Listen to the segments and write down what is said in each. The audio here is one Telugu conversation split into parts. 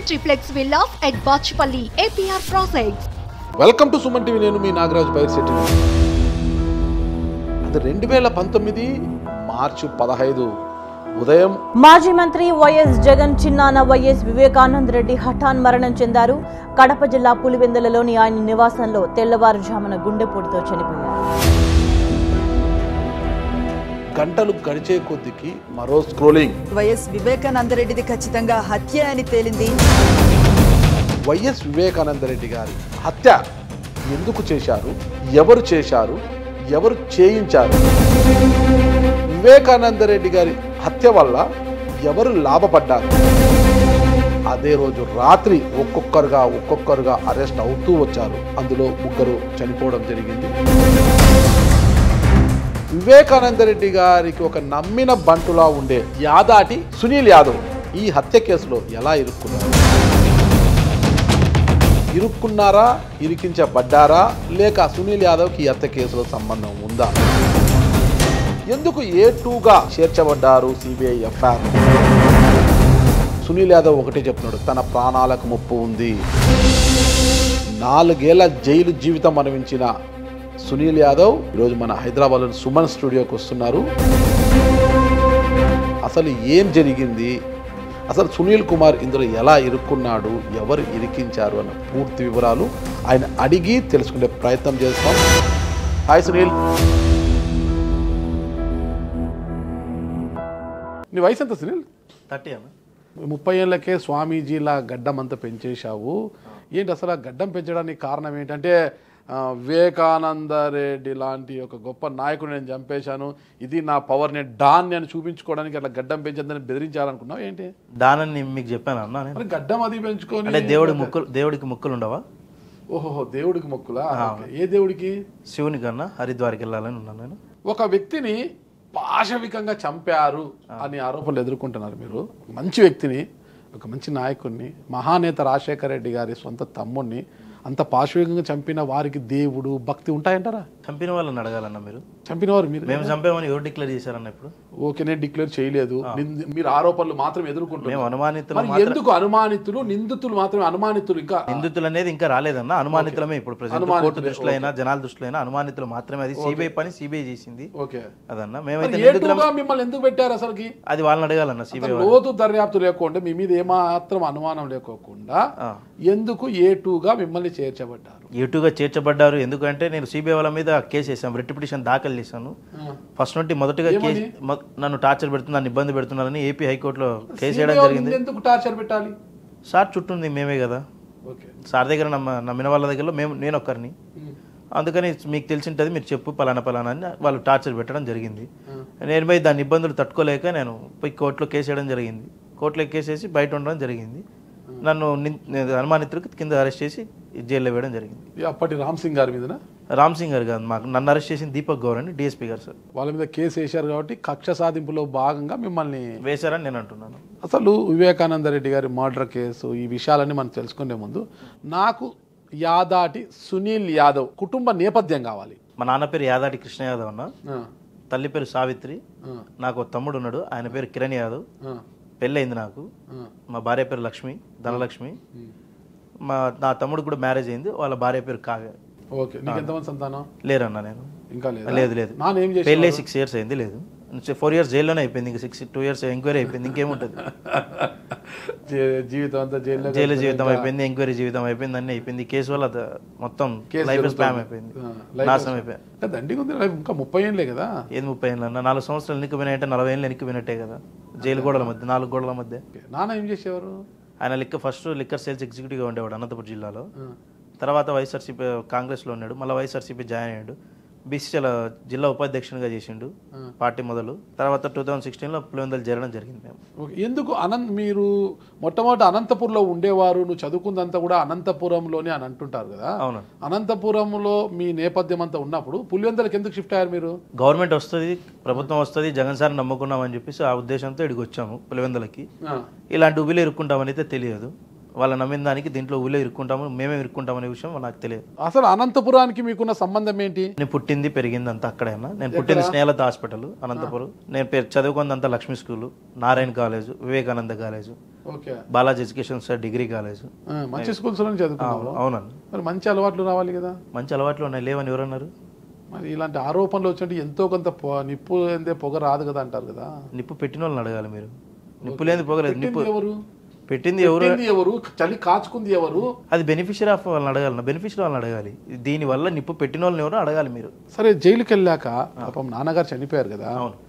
prime triplex villas at Bachpalli, APR Projects. Welcome to Suman TV. నేను మీ నాగరాజ్ బైర్శెట్టి. అది 2019 మార్చి 15 ఉదయం మాజీ మంత్రి వైఎస్ జగన్ చిన్నాన్న వైఎస్ వివేకానంద రెడ్డి హఠాన్ మరణం చెందారు. కడప జిల్లా పులివెందులలోని ఆయన నివాసంలో తెల్లవారుజామున గుండెపోటుతో చనిపోయారు. గంటలు గడిచే కొద్దికి మరో స్క్రోలింగ్. వైఎస్ వివేకానంద రెడ్డిది ఖచ్చితంగా హత్య అని తేలింది. వైఎస్ వివేకానంద రెడ్డి గారి హత్య ఎందుకు చేశారు, ఎవరు చేశారు, ఎవరు చేయించారు, వివేకానంద రెడ్డి గారి హత్య వల్ల ఎవరు లాభపడ్డారు. అదే రోజు రాత్రి ఒక్కొక్కరుగా అరెస్ట్ అవుతూ వచ్చారు. అందులో 3 చనిపోవడం జరిగింది. వివేకానంద రెడ్డి గారికి ఒక నమ్మిన బంటులా ఉండే యాదాటి సునీల్ యాదవ్ ఈ హత్య కేసులో ఎలా ఇరుక్కున్నారా, ఇరికించబడ్డారా, లేక సునీల్ యాదవ్కి ఈ హత్య కేసులో సంబంధం ఉందా, ఎందుకు A2గా చేర్చబడ్డారు సిబిఐ ఎఫ్ఐఆర్. సునీల్ యాదవ్ ఒకటే చెప్తున్నాడు, తన ప్రాణాలకు ముప్పు ఉంది. 4 ఏళ్ల జైలు జీవితం అనుభవించిన సునీల్ యాదవ్ ఈరోజు మన హైదరాబాద్లోని సుమన్ స్టూడియోకి వస్తున్నారు. అసలు ఏం జరిగింది, అసలు సునీల్ కుమార్ ఇందులో ఎలా ఇరుక్కున్నాడు, ఎవరు ఇరికించారు అన్న పూర్తి వివరాలు ఆయన అడిగి తెలుసుకునే ప్రయత్నం చేస్తాం. హాయ్ సునీల్. నీ వయసు ఎంత సునీల్? 30 అన్న. 30 ఏళ్ళకే స్వామీజీలా గడ్డం అంతా పెంచేశావు. ఏంటి అసలు ఆ గడ్డం పెంచడానికి కారణం ఏంటంటే వివేకానంద రెడ్డి లాంటి ఒక గొప్ప నాయకుడు నేను చంపేశాను, ఇది నా పవర్, నేను డాన్ అని చూపించుకోవడానికి అట్లా గడ్డం పెంచదని బెదిరించాలనుకున్నావు ఏంటి? డాన్ అని మీకు చెప్పాను అన్న. నేను గడ్డం అది పెంచుకొని అంటే దేవుడికి మొక్కులు ఉండవా? ఓహో, దేవుడికి మొక్కులా? ఏ దేవుడికి? శివునికి అన్న, హరిద్వార్కి వెళ్ళాలని ఉన్నాను నేను. ఒక వ్యక్తిని పాశవికంగా చంపారు అని ఆరోపణలు ఎదుర్కొంటున్నారు మీరు. మంచి వ్యక్తిని, ఒక మంచి నాయకుడిని, మహానేత రాజశేఖర రెడ్డి గారి సొంత తమ్ముడిని అంత పాశవికంగా చంపిన వారికి దేవుడు భక్తి ఉంటాయంటారా? చంపిన వాళ్ళని అడగాలన్న మీరు. చంపినవారు మీరు? మేము చంపామని ఎవరు డిక్లేర్ చేశారన్న ఇప్పుడు? ఓకే, నేను డిక్లేర్ చేయలేదు. మీరు ఆరోపణలు మాత్రం ఎదుర్కొంటున్నారు. ఎందుకు అనుమానితులు, నిందితులు మాత్రమే అనుమానితులు? ఇంకా నిందితులు అనేది ఇంకా రాలేదన్న. అనుమానితులమే ఇప్పుడు ప్రెజెంట్ కోర్టు దృష్టిలో అయినా జనాల దృష్టిలో అయినా అనుమానితులు మాత్రమే. అది సిబిఐ పని, సిబిఐ చేసింది. ఓకే, అదన్న. మేమైతే మిమ్మల్ని ఎందుకు పెట్టారు అసలుకి? అది వాళ్ళని అడగాలన్న. సిబిఐ లోతు దర్యాప్తు లేకుండా, మీ మీద ఏమాత్రం అనుమానం లేకోకుండా ఎందుకు A2గా మిమ్మల్ని చేర్చబడ్డారు? A2గా చేర్చబడ్డారు ఎందుకంటే నేను సిబిఐ వాళ్ళ మీద కేసు వేసాను, రిట్ పిటిషన్ దాఖలు చేశాను. ఫస్ట్ నుండి మొదటిగా కేసు నన్ను టార్చర్ పెడుతున్నా, నన్ను ఇబ్బంది పెడుతున్నారని ఏపీ హైకోర్టులో కేసు వేయడం జరిగింది. ఎందుకు టార్చర్ పెట్టాలి? సార్ చుట్టూ ఉంది మేమే కదా. సార్ దగ్గర నమ్మిన వాళ్ళ దగ్గర నేను ఒక్కరిని, అందుకని మీకు తెలిసింటది, మీరు చెప్పు పలానా అని వాళ్ళు టార్చర్ పెట్టడం జరిగింది. నేను పోయి దాని ఇబ్బందులు తట్టుకోలేక నేను పోయి కోర్టులో కేసు వేయడం జరిగింది. కోర్టులో కేసు వేసి బయట ఉండడం జరిగింది. నన్ను అనుమానితులకు కింద అరెస్ట్ చేసి జైల్లో వేయడం జరిగింది. అప్పటి రామ్ సింగ్ గారి మీద? రామ్ సింగ్ గారు కాదు, మాకు నన్ను అరెస్ట్ చేసిన దీపక్ గౌర్ అని డిఎస్పీ గారు సార్. వాళ్ళ మీద కేసు వేశారు కాబట్టి కక్ష సాధింపులో భాగంగా మిమ్మల్ని వేశారని నేను అంటున్నాను. అసలు వివేకానంద రెడ్డి గారి మర్డర్ కేసు, ఈ విషయాలన్నీ మనం తెలుసుకునే ముందు నాకు యాదాటి సునీల్ యాదవ్ కుటుంబ నేపథ్యం కావాలి. మా నాన్న పేరు యాదాటి కృష్ణ యాదవ్ అన్న, తల్లి పేరు సావిత్రి, నాకు తమ్ముడు ఉన్నాడు, ఆయన పేరు కిరణ్ యాదవ్. పెళ్ళయింది నాకు. మా భార్య పేరు లక్ష్మి, ధనలక్ష్మి. నా తమ్ముడు కూడా మ్యారేజ్ అయింది, వాళ్ళ భార్య పేరు కావ్య. ఓకే, నీకు ఎంతమంది సంతానం? లేరన్నా నేను. ఇంకా లేదు. పెళ్ళి 6 years అయింది. లేదు, 4 years జైల్లోనే అయిపోయింది. ఇంకా 2 years ఎంక్వైరీ అయిపోయింది. ఇంకేముంటుంది? జీవితం అంతా జైలు జీవితం అయిపోయింది, ఎంక్వైరీ జీవితం అయిపోయింది, అన్నీ అయిపోయింది. కేసు వల్ల మొత్తం లైఫ్ స్పామ్ అయిపోయింది, నాశనం అయిపోయింది. ఇంకా 30 ఏళ్ళే కదా? ఏది 30 ఏళ్ళు అన్న? 4 సంవత్సరాలు ఎన్నికపోయినాయంటే 40 ఏళ్ళు ఎన్నికపోయినట్టే కదా. జైలు గోడల మధ్య, 4 గోడల మధ్య. నాన్న ఏం చేసేవారు? ఆయన ఫస్ట్ లిక్కర్ సేల్స్ ఎగ్జిక్యూటివ్గా ఉండేవాడు అనంతపురం జిల్లాలో. తర్వాత వైఎస్ఆర్సీపీ కాంగ్రెస్లో ఉన్నాడు, మళ్ళీ వైఎస్ఆర్సీపీ జాయిన్ అయ్యాడు. బీసీల జిల్లా ఉపాధ్యక్షునిగా చేసిండు పార్టీ మొదలు. తర్వాత 2016లో పులివెందులు చేరడం జరిగింది. మేము ఎందుకు మీరు మొట్టమొదటి అనంతపురంలో ఉండేవారు, నువ్వు చదువుకుందంతా కూడా అనంతపురంలోనే అని అంటుంటారు కదా? అవును. అనంతపురంలో మీ నేపథ్యం అంతా ఉన్నప్పుడు పులివెందులకు ఎందుకు షిఫ్ట్ అయ్యారు మీరు? గవర్నమెంట్ వస్తుంది, ప్రభుత్వం వస్తుంది, జగన్ సార్ నమ్ముకున్నామని చెప్పేసి ఆ ఉద్దేశంతో ఇక్కడికి వచ్చాము పులివెందులకి. ఇలాంటి ఉబిలు ఇరుక్కుంటామని అయితే తెలియదు. వాళ్ళ నమ్మిన దానికి దీంట్లో ఊళ్ళో ఇరుక్కుంటాము, మేమే ఇరుక్కుంటాం అనే విషయం నాకు తెలియదు. అసలు అనంతపురానికి మీకున్న సంబంధం ఏంటి? నేను పుట్టింది పెరిగింది అంతా అక్కడేనా. నేను పుట్టింది స్నేహలత హాస్పిటల్ అనంతపురం. నేను చదువుకుందంతా Lakshmi school, Narayana college, Vivekananda college, Balaji education sir degree college. మంచి స్కూల్స్ లో చదువుకున్నావు. అవునండి. మరి మంచి అలవాట్లు రావాలి కదా. మంచి అలవాట్లు ఉన్నాయి, లేవని ఎవరన్నారు? మరి ఇలాంటి ఆరోపణలు వచ్చినట్టు ఎంతో కొంత నిప్పు లేదే పొగ రాదు కదా అంటారు కదా. నిప్పు పెట్టిన వాళ్ళని అడగాలి మీరు. నిప్పు లేని పొగ లేదు. నిప్పు ఎవరు పెట్టింది ఎవరు, చలి కాచుకుంది ఎవరు? అది బెనిఫిషియరీ ఆఫ్ వాళ్ళని అడగాలి, బెనిఫిషియరీ వాళ్ళని అడగాలి. దీని వల్ల నిప్పు పెట్టిన వాళ్ళని ఎవరో అడగాలి మీరు. సరే, జైలుకి వెళ్ళాక పాపం నాన్నగారు చనిపోయారు కదా. అవును.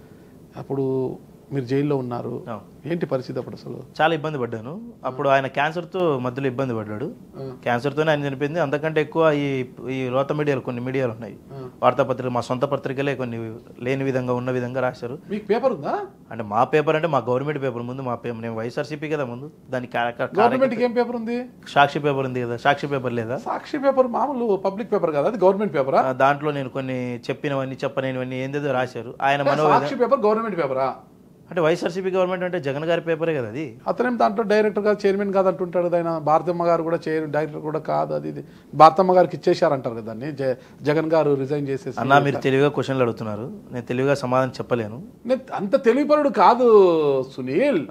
అప్పుడు మీరు జైల్లో ఉన్నారు, ఏంటి పరిస్థితి అప్పుడు? అసలు చాలా ఇబ్బంది పడ్డాను అప్పుడు. ఆయన క్యాన్సర్తో మధ్యలో ఇబ్బంది పడ్డాడు. క్యాన్సర్తోనే ఆయన చనిపోయింది. అంతకంటే ఎక్కువ ఈ రోత మీడియాలు, కొన్ని మీడియాలు ఉన్నాయి, వార్తాపత్రికలు, మా సొంత పత్రికలే కొన్ని లేని విధంగా ఉన్న విధంగా రాశారు. మీకు పేపర్ ఉందా? అంటే మా పేపర్ అంటే మా గవర్నమెంట్ పేపర్. ముందు మా పేపర్, నేను వైఎస్ఆర్సీపీ కదా ముందు. దానికి గవర్నమెంట్ ఏం పేపర్ ఉంది? సాక్షి పేపర్ ఉంది కదా. సాక్షి పేపర్ లేదా? సాక్షి పేపర్ మామూలు పబ్లిక్ పేపర్ కదా, అది గవర్నమెంట్ పేపర్. దాంట్లో నేను కొన్ని చెప్పినవన్నీ చెప్పలేనివన్నీ ఏందేదో రాశారు. ఆయన సాక్షి పేపర్ గవర్నమెంట్ పేపరా? అంటే వైఎస్ఆర్సీపీ గవర్నమెంట్ అంటే జగన్ గారి పేపరే కదా అది. అతనేం దాంట్లో డైరెక్టర్ కాదు, చైర్మన్ కాదు అంటుంటాడు. ఆయన భారతమ్మ గారు కూడా డైరెక్టర్ కూడా కాదు. అది భారతమ్మ గారికి ఇచ్చేశారంటారు కదా దాన్ని. జగన్ గారు రిజైన్ చేసేసి. అన్నా మీరు తెలివిగా క్వశ్చన్లు అడుగుతున్నారు, నేను తెలివిగా సమాధానం చెప్పలేను. నేను అంత తెలివిపరుడు కాదు సునీల్.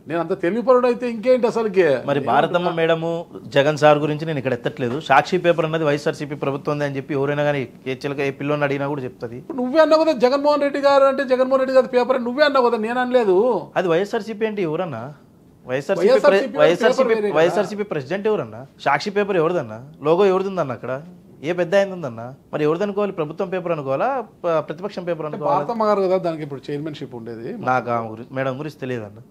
నేను అంత తెలివిపరుడు అయితే ఇంకేంటి అసలుకి. మరి భారతమ్మ మేడము జగన్ సార్ గురించి నేను ఇక్కడ ఎత్తట్లేదు. సాక్షి పేపర్ అన్నది వైఎస్ఆర్సీపీ ప్రభుత్వం అని చెప్పి ఎవరైనా కానీ ఏ పిల్లని అడిగినా కూడా చెప్తుంది. నువ్వే అన్నావు కదా జగన్మోహన్ రెడ్డి గారు అంటే జగన్మోహన్ రెడ్డి గారి పేపర్ నువ్వే అన్నావు కదా, నేను అనలేదు. అది వైఎస్ఆర్సీపీ అంటే ఎవరన్నా? వైఎస్ఆర్సీపీ ప్రెసిడెంట్ ఎవరన్నా? సాక్షి పేపర్ ఎవరిదన్నా? లోగో ఎవరిదిందన్న? అక్కడ ఏ పెద్ద అయిందన్నా? మరి ఎవరిది అనుకోవాలి? ప్రభుత్వం పేపర్ అనుకోవాలా, ప్రతిపక్షం పేపర్ అనుకోవాలా? భారతమ్మ గారు కదా దానికి ఇప్పుడు చైర్మన్షిప్ ఉండేది. నాకు మేడం గురించి తెలియదన్న.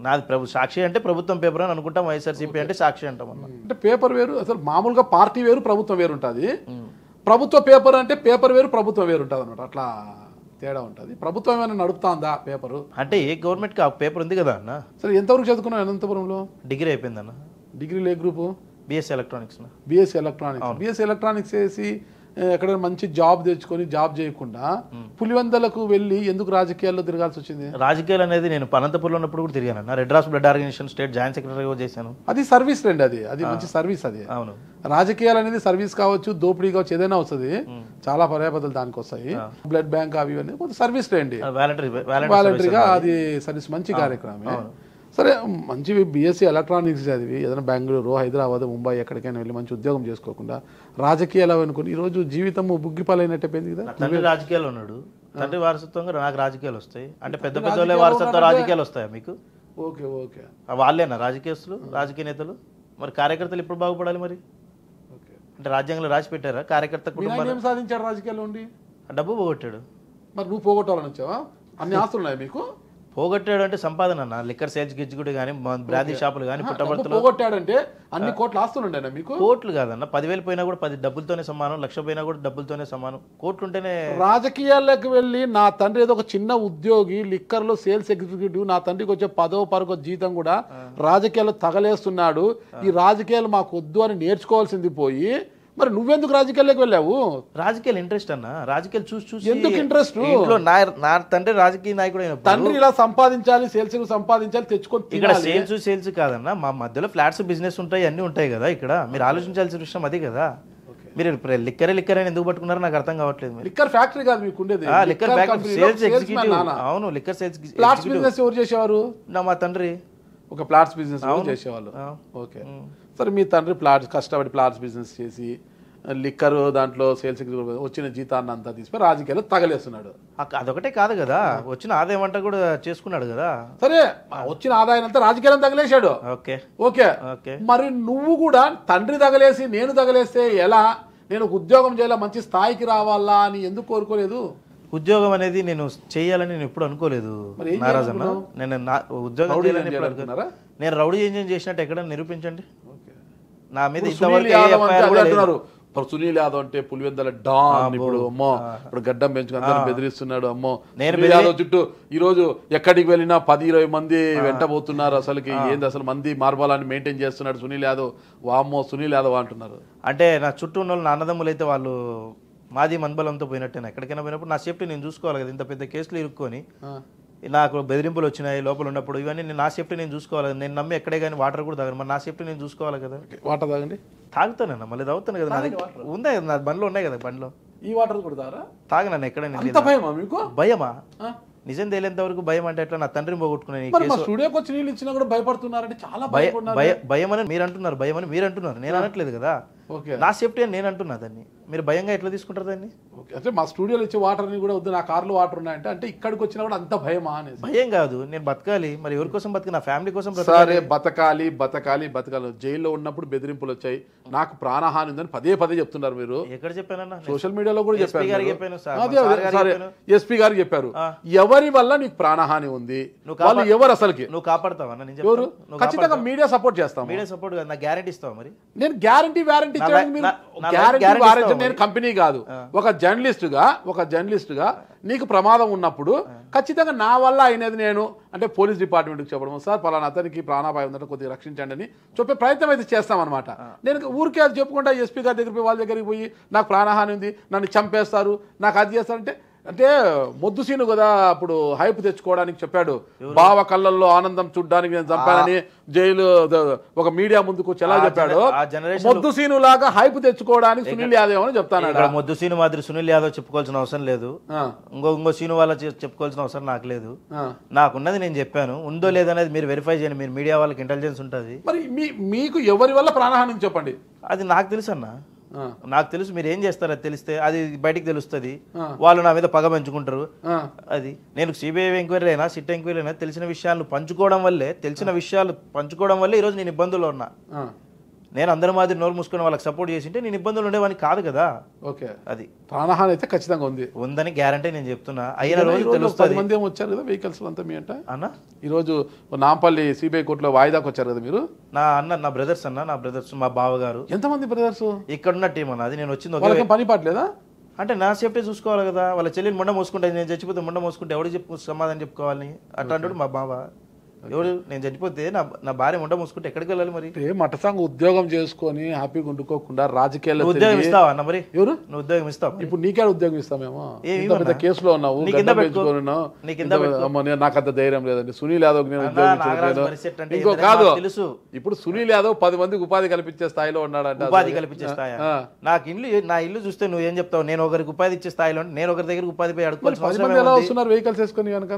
నాది సాక్షి అంటే ప్రభుత్వం పేపర్ అని అనుకుంటాం, వైఎస్ఆర్సీపీ అంటే సాక్షి అంటాం. అంటే పేపర్ వేరు, అసలు మామూలుగా పార్టీ వేరు, ప్రభుత్వం వేరు ఉంటుంది. ప్రభుత్వ పేపర్ అంటే పేపర్ వేరు, ప్రభుత్వం వేరు ఉంటుంది అనమాట. అట్లా తేడా ఉంటుంది. ప్రభుత్వం ఏమైనా నడుపుతాందా పేపరు? అంటే ఏ గవర్నమెంట్కి ఆ పేపర్ ఉంది కదా అన్న. సరే, ఎంతవరకు చదువుకున్నావు అనంతపురంలో? డిగ్రీ అయిపోయిందన్న. డిగ్రీలో ఏ group? BSc electronics. BSc electronics చేసి ఎక్కడైనా మంచి జాబ్ తెచ్చుకొని జాబ్ చేయకుండా పులివెందలకు వెళ్ళి ఎందుకు రాజకీయాల్లో తిరగాల్సి వచ్చింది? రాజకీయాలు అనేది నేను అనంతపురంలో ఉన్నప్పుడు కూడా తిరిగాను. Red cross blood organization state joint సెక్రటరీగా చేశాను. అది సర్వీస్ రండి, అది మంచి సర్వీస్. అది అవును. రాజకీయాలు అనేది సర్వీస్ కావచ్చు, దోపిడీ కావచ్చు, ఏదైనా వస్తుంది. చాలా పర్యాపదలు దానికి వస్తాయి. బ్లడ్ బ్యాంక్ అవి ఇవన్నీ కొంచెం సర్వీస్ రండి, వాలంటరీగా. అది సర్వీస్ మంచి కార్యక్రమమే. సరే, మంచి బిఎస్సీ ఎలక్ట్రానిక్స్ చదివి ఏదైనా బెంగళూరు, హైదరాబాద్, ముంబై ఎక్కడికైనా వెళ్ళి మంచి ఉద్యోగం చేసుకోకుండా రాజకీయాలు అనుకుని ఈరోజు జీవితం బుగ్గిపాలైనట్టయిపోయింది కదా. తండ్రి రాజకీయాలు ఉన్నాడు, తండ్రి వారసత్వంగా నాకు రాజకీయాలు వస్తాయి అంటే పెద్ద పెద్ద వారసత్వ రాజకీయాలు వస్తాయా మీకు? ఓకే ఓకే, వాళ్ళేనా రాజకీయస్తులు, రాజకీయ నేతలు? మరి కార్యకర్తలు ఎప్పుడు బాగుపడాలి? మరి అంటే రాజ్యాంగంలో రాసి పెట్టారా కార్యకర్త కుటుంబాన్ని? సాధించాడు రాజకీయాల్లో ఉండి? డబ్బు పోగొట్టాడు. మరి నువ్వు పోగొట్టాలని వచ్చావా? అన్ని ఆస్తులు ఉన్నాయి మీకు? పోగొట్టాడు అంటే సంపాదన అన్న. లిక్కర్ సేల్స్ గిజ్జుగుడు కానీ, బ్రాందీ షాపులు కానీ, పుట్టబడుతులు. పోగొట్టాడంటే అన్ని కోట్ల ఆస్తులు ఉండేనా మీకు? కోట్లు కాదన్న, 10,000 పోయినా కూడా 10 డబ్బులతోనే సమానం, 1,00,000 పోయినా కూడా డబ్బులతోనే సమానం. కోట్లు ఉంటేనే. రాజకీయాల్లోకి వెళ్ళి నా తండ్రి ఏదో ఒక చిన్న ఉద్యోగి, లిక్కర్ లో సేల్స్ ఎగ్జిక్యూటివ్, నా తండ్రికి వచ్చే 10వ 12వ జీతం కూడా రాజకీయాల్లో తగలేస్తున్నాడు. ఈ రాజకీయాలు మాకు వద్దు అని నేర్చుకోవాల్సింది పోయి మరి నువ్వెందుకు రాజకీయాల్లోకి వెళ్ళావు? రాజకీయాలు ఇంట్రెస్ట్ అన్న. రాజకీయాలు చూసి ఎందుకు ఇంట్రెస్ట్? నా తండ్రి రాజకీయ నాయకుడు అయిన తండ్రి ఇలా సంపాదించాలి, సేల్స్ సంపాదించాలి, తెచ్చుకొని. ఇక్కడ సేల్స్ కాదన్న, మా మధ్యలో ఫ్లాట్స్ బిజినెస్ ఉంటాయి, అన్ని ఉంటాయి కదా. ఇక్కడ మీరు ఆలోచించాల్సిన విషయం అదే కదా. మీరు లిక్కర్ అని ఎందుకు పట్టుకున్నారో నాకు అర్థం కావట్లేదు. లిక్కర్ ఫ్యాక్టరీ కాదు మీకు ఉండేది, లిక్కర్ సేల్స్ ఎగ్జిక్యూటివ్. అవును, లిక్కర్ సేల్స్ ప్లాట్స్ బిజినెస్ ఎవరు చేసేవారు? మా తండ్రి ఒక ప్లాట్స్ బిజినెస్ చేసేవాళ్ళు. ఓకే, సరే, మీ తండ్రి కష్టపడి ప్లాట్స్ బిజినెస్ చేసి లిక్కర్ దాంట్లో సేల్స్ వచ్చిన జీతాన్ని అంతా తీసుకుని రాజకీయాలు తగలేస్తున్నాడు. అదొకటే కాదు కదా, వచ్చిన ఆదాయం అంతా కూడా చేసుకున్నాడు కదా. సరే, వచ్చిన ఆదాయం అంతా రాజకీయాలను తగలేశాడు. ఓకే ఓకే, మరి నువ్వు కూడా తండ్రి తగలేసి నేను తగలేస్తే ఎలా? నేను ఉద్యోగం చేయాలా, మంచి స్థాయికి రావాలా అని ఎందుకు కోరుకోలేదు? ఉద్యోగం అనేది నేను చేయాలని నేను ఎప్పుడు అనుకోలేదు నారాజన్న. నేను ఉద్యోగం చేయాలని ఎప్పుడు అనుకున్నారా? నేను రౌడీ ఎంజాయ్ చేసినట్టు ఎక్కడ నిరూపించండి నా మీద. సునీల్ యాదవ్ అంటే పులివెందల డాన్. ఇప్పుడు అమ్మో, ఇప్పుడు గడ్డం పెంచుకుని అందరూ బెదిరిస్తున్నాడు. అమ్మో, యాదవ్ చుట్టూ ఈ రోజు ఎక్కడికి వెళ్ళినా 10-20 మంది వెంటబోతున్నారు. అసలుకి ఏంది అసలు మంది మార్బాలాన్ని మెయింటైన్ చేస్తున్నాడు సునీల్ యాదవ్. వామ్మో సునీల్ యాదవ్ అంటున్నారు. అంటే నా చుట్టూ ఉన్న వాళ్ళు, నా అన్నదమ్ములు అయితే వాళ్ళు మాది మన్బలంతో పోయినట్టేనా. ఎక్కడికైనా పోయినప్పుడు నా సేఫ్టీ నేను చూసుకోవాలి కదా. ఇంత పెద్ద కేసులు ఇరుక్కొని నాకు బెదిరింపులు వచ్చినాయి లోపల ఉన్నప్పుడు, ఇవన్నీ నా సేఫ్టీ నేను చూసుకోవాలి. నేను నమ్మి ఎక్కడే కానీ వాటర్ కూడా తాగను, మరి నా సేఫ్టీ నేను చూసుకోవాలి కదా. వాటర్ తాగండి. తాగుతానన్నా, మళ్ళీ తాగుతాను కదా, నాది ఉన్నాయి కదా, నా బండ్లో ఉన్నాయి కదా, బండ్లో ఈ వాటర్ కూడా తారా? తాగనన్నా ఎక్కడైనా. అంత భయమా మీకు? భయమా? నిజం తేలేంత వరకు భయం అంటే ఎట్లా? నా తండ్రిని పోగొట్టుకున్నాను. మా స్టూడియోకి వచ్చి నీళ్ళు ఇచ్చినా కూడా భయపడుతున్నారంటే చాలా భయం అని మీరు అంటున్నారు, భయం అని మీరు అంటున్నారు, నేను అనట్లేదు కదా. నా సేఫ్టీ అని నేను అంటున్నా దాన్ని, మీరు భయంగా ఎట్లా తీసుకుంటారు దాన్ని? అంటే మా స్టూడియోలో ఇచ్చే వాటర్ అని కూడా వద్దు, నా కార్లో వాటర్ ఉన్నాయంటే అంటే ఇక్కడికి వచ్చినా కూడా అంత భయమా అనేది? భయం కాదు, నేను బతకాలి, మరి ఎవరి కోసం బతక, నా ఫ్యామిలీ కోసం. సరే బతకాలి బతకాలి బతకాలి. జైల్లో ఉన్నప్పుడు బెదిరింపులు వచ్చాయి, నాకు ప్రాణహాని ఉందని పదే పదే చెప్తున్నారు మీరు. ఎక్కడ చెప్పానన్నా? సోషల్ మీడియాలో కూడా చెప్పారు, ఎస్పీ గారికి చెప్పారు. ఎవరి వల్ల నీకు ప్రాణహాని ఉంది, వాళ్ళు ఎవరు అసలుకి? నువ్వు కాపాడతావా? ఎవరు? ఖచ్చితంగా మీడియా సపోర్ట్ చేస్తాం. మీడియా సపోర్ట్ కాదు, నా గ్యారెంటీ ఇస్తావా? మరి నేను గ్యారంటీ నేను కంపెనీ కాదు, ఒక జర్నలిస్ట్ గా నీకు ప్రమాదం ఉన్నప్పుడు ఖచ్చితంగా నా వల్ల అయినది నేను అంటే పోలీస్ డిపార్ట్మెంట్కి చెప్పడం, సార్ పలానా అతనికి ప్రాణాపాయం ఉందంటే కొద్దిగా రక్షించండి అని చెప్పే ప్రయత్నం అయితే చేస్తామన్నమాట. నేను ఊరికే అది చెప్పుకుంటా ఎస్పీ గారి దగ్గరికి వాళ్ళ దగ్గరికి పోయి నాకు ప్రాణహాని ఉంది, నన్ను చంపేస్తారు, నాకు అది చేస్తారంటే అంటే మొద్దు సీను కదా అప్పుడు హైప్ తెచ్చుకోవడానికి చెప్పాడు, బావ కళ్ళల్లో ఆనందం చూడ్డానికి నేను చంపానని జైలు ఒక మీడియా ముందుకు ఎలా చెప్పాడు. మొద్దు సీను లాగా హైప్ తెచ్చుకోవడానికి సునీల్ యాదవ్ అని చెప్తాను. మొద్దు సీను మాదిరి సునీల్ యాదవ్ చెప్పుకోవాల్సిన అవసరం లేదు, ఇంకో సీను వాళ్ళ చెప్పుకోవాల్సిన అవసరం నాకు లేదు. నాకున్నది నేను చెప్పాను, ఉందో లేదనేది మీరు వెరిఫై చేయండి, మీరు మీడియా వాళ్ళకి ఇంటెలిజెన్స్ ఉంటుంది. మరి మీకు ఎవరి వల్ల ప్రాణహాని చెప్పండి. అది నాకు తెలుసు అన్న, నాకు తెలుసు. మీరు ఏం చేస్తారు అది తెలిస్తే అది బయటికి తెలుస్తుంది, వాళ్ళు నా మీద పగ పెంచుకుంటారు. అది నేను సిబిఐ ఎంక్వైరీ అయినా సిట్ ఎంక్వైరీ అయినా తెలిసిన విషయాలు పంచుకోవడం వల్లే ఈరోజు నేను ఇబ్బందుల్లో ఉన్నా. నేను అందరి మాదిరి నోరు మూసుకొని వాళ్ళకి సపోర్ట్ చేసింటే నేను ఇబ్బందులు ఉండేవాడిని కాదు కదా. ఓకే, అది ప్రాణహాని అయితే ఖచ్చితంగా ఉందని గ్యారంటీ నేను చెప్తున్నా. అయిన రోజు తెలుస్తుంది. 10 మంది ఏమో వచ్చారు కదా వెహికల్స్ అంతా మీ అంట అన్న. ఈ రోజు నాంపల్లి సిబిఐ కోర్టులో వాయిదాకు వచ్చారు కదా మీరు. నా బ్రదర్స్ మా బావ గారు. ఎంతమంది బ్రదర్స్? ఇక్కడున్న టీం అన్న. అది నేను వచ్చింది పని పాటలేదా అంటే నా సేఫ్టీ చూసుకోవాలి కదా. వాళ్ళ చెల్లిని ముండ మోసుకుంటే, నేను చచ్చిపోతే ముండ మోసుకుంటే ఎవరు సమాధానం చెప్పుకోవాలని అట్లా అంటాడు మా బావ. ఎవరు నేను చచ్చిపోతే నా భార్య ముండ మూసుకుంటే ఎక్కడికి వెళ్ళాలి? మరి మటసంగ ఉద్యోగం చేసుకొని హ్యాపీగా ఉండుకోకుండా రాజకీయాల్లో ఉద్యోగం ఇస్తావా అన్న? మరి ఎవరు నువ్వు ఉద్యోగం ఇస్తావు? ఇప్పుడు నీకే ఉద్యోగం ఇస్తామేమో. కేసులో ఉన్నావు, నాకు అంత ధైర్యం లేదండి. సునీల్ యాదవ్ ఇంకో కాదు, తెలుసు. ఇప్పుడు సునీల్ యాదవ్ 10 మందికి ఉపాధి కల్పించే స్థాయిలో ఉన్నాడంట. ఉపాధి కల్పించే స్థాయి? నా ఇల్లు చూస్తే నువ్వు ఏం చెప్తావు? నేను ఒకరికి ఉపాధి ఇచ్చే స్థాయిలో, నేను ఒకరి దగ్గర ఉపాధి పోయి అడుకోవాల్సిన వెహికల్స్ వేసుకొని కనుక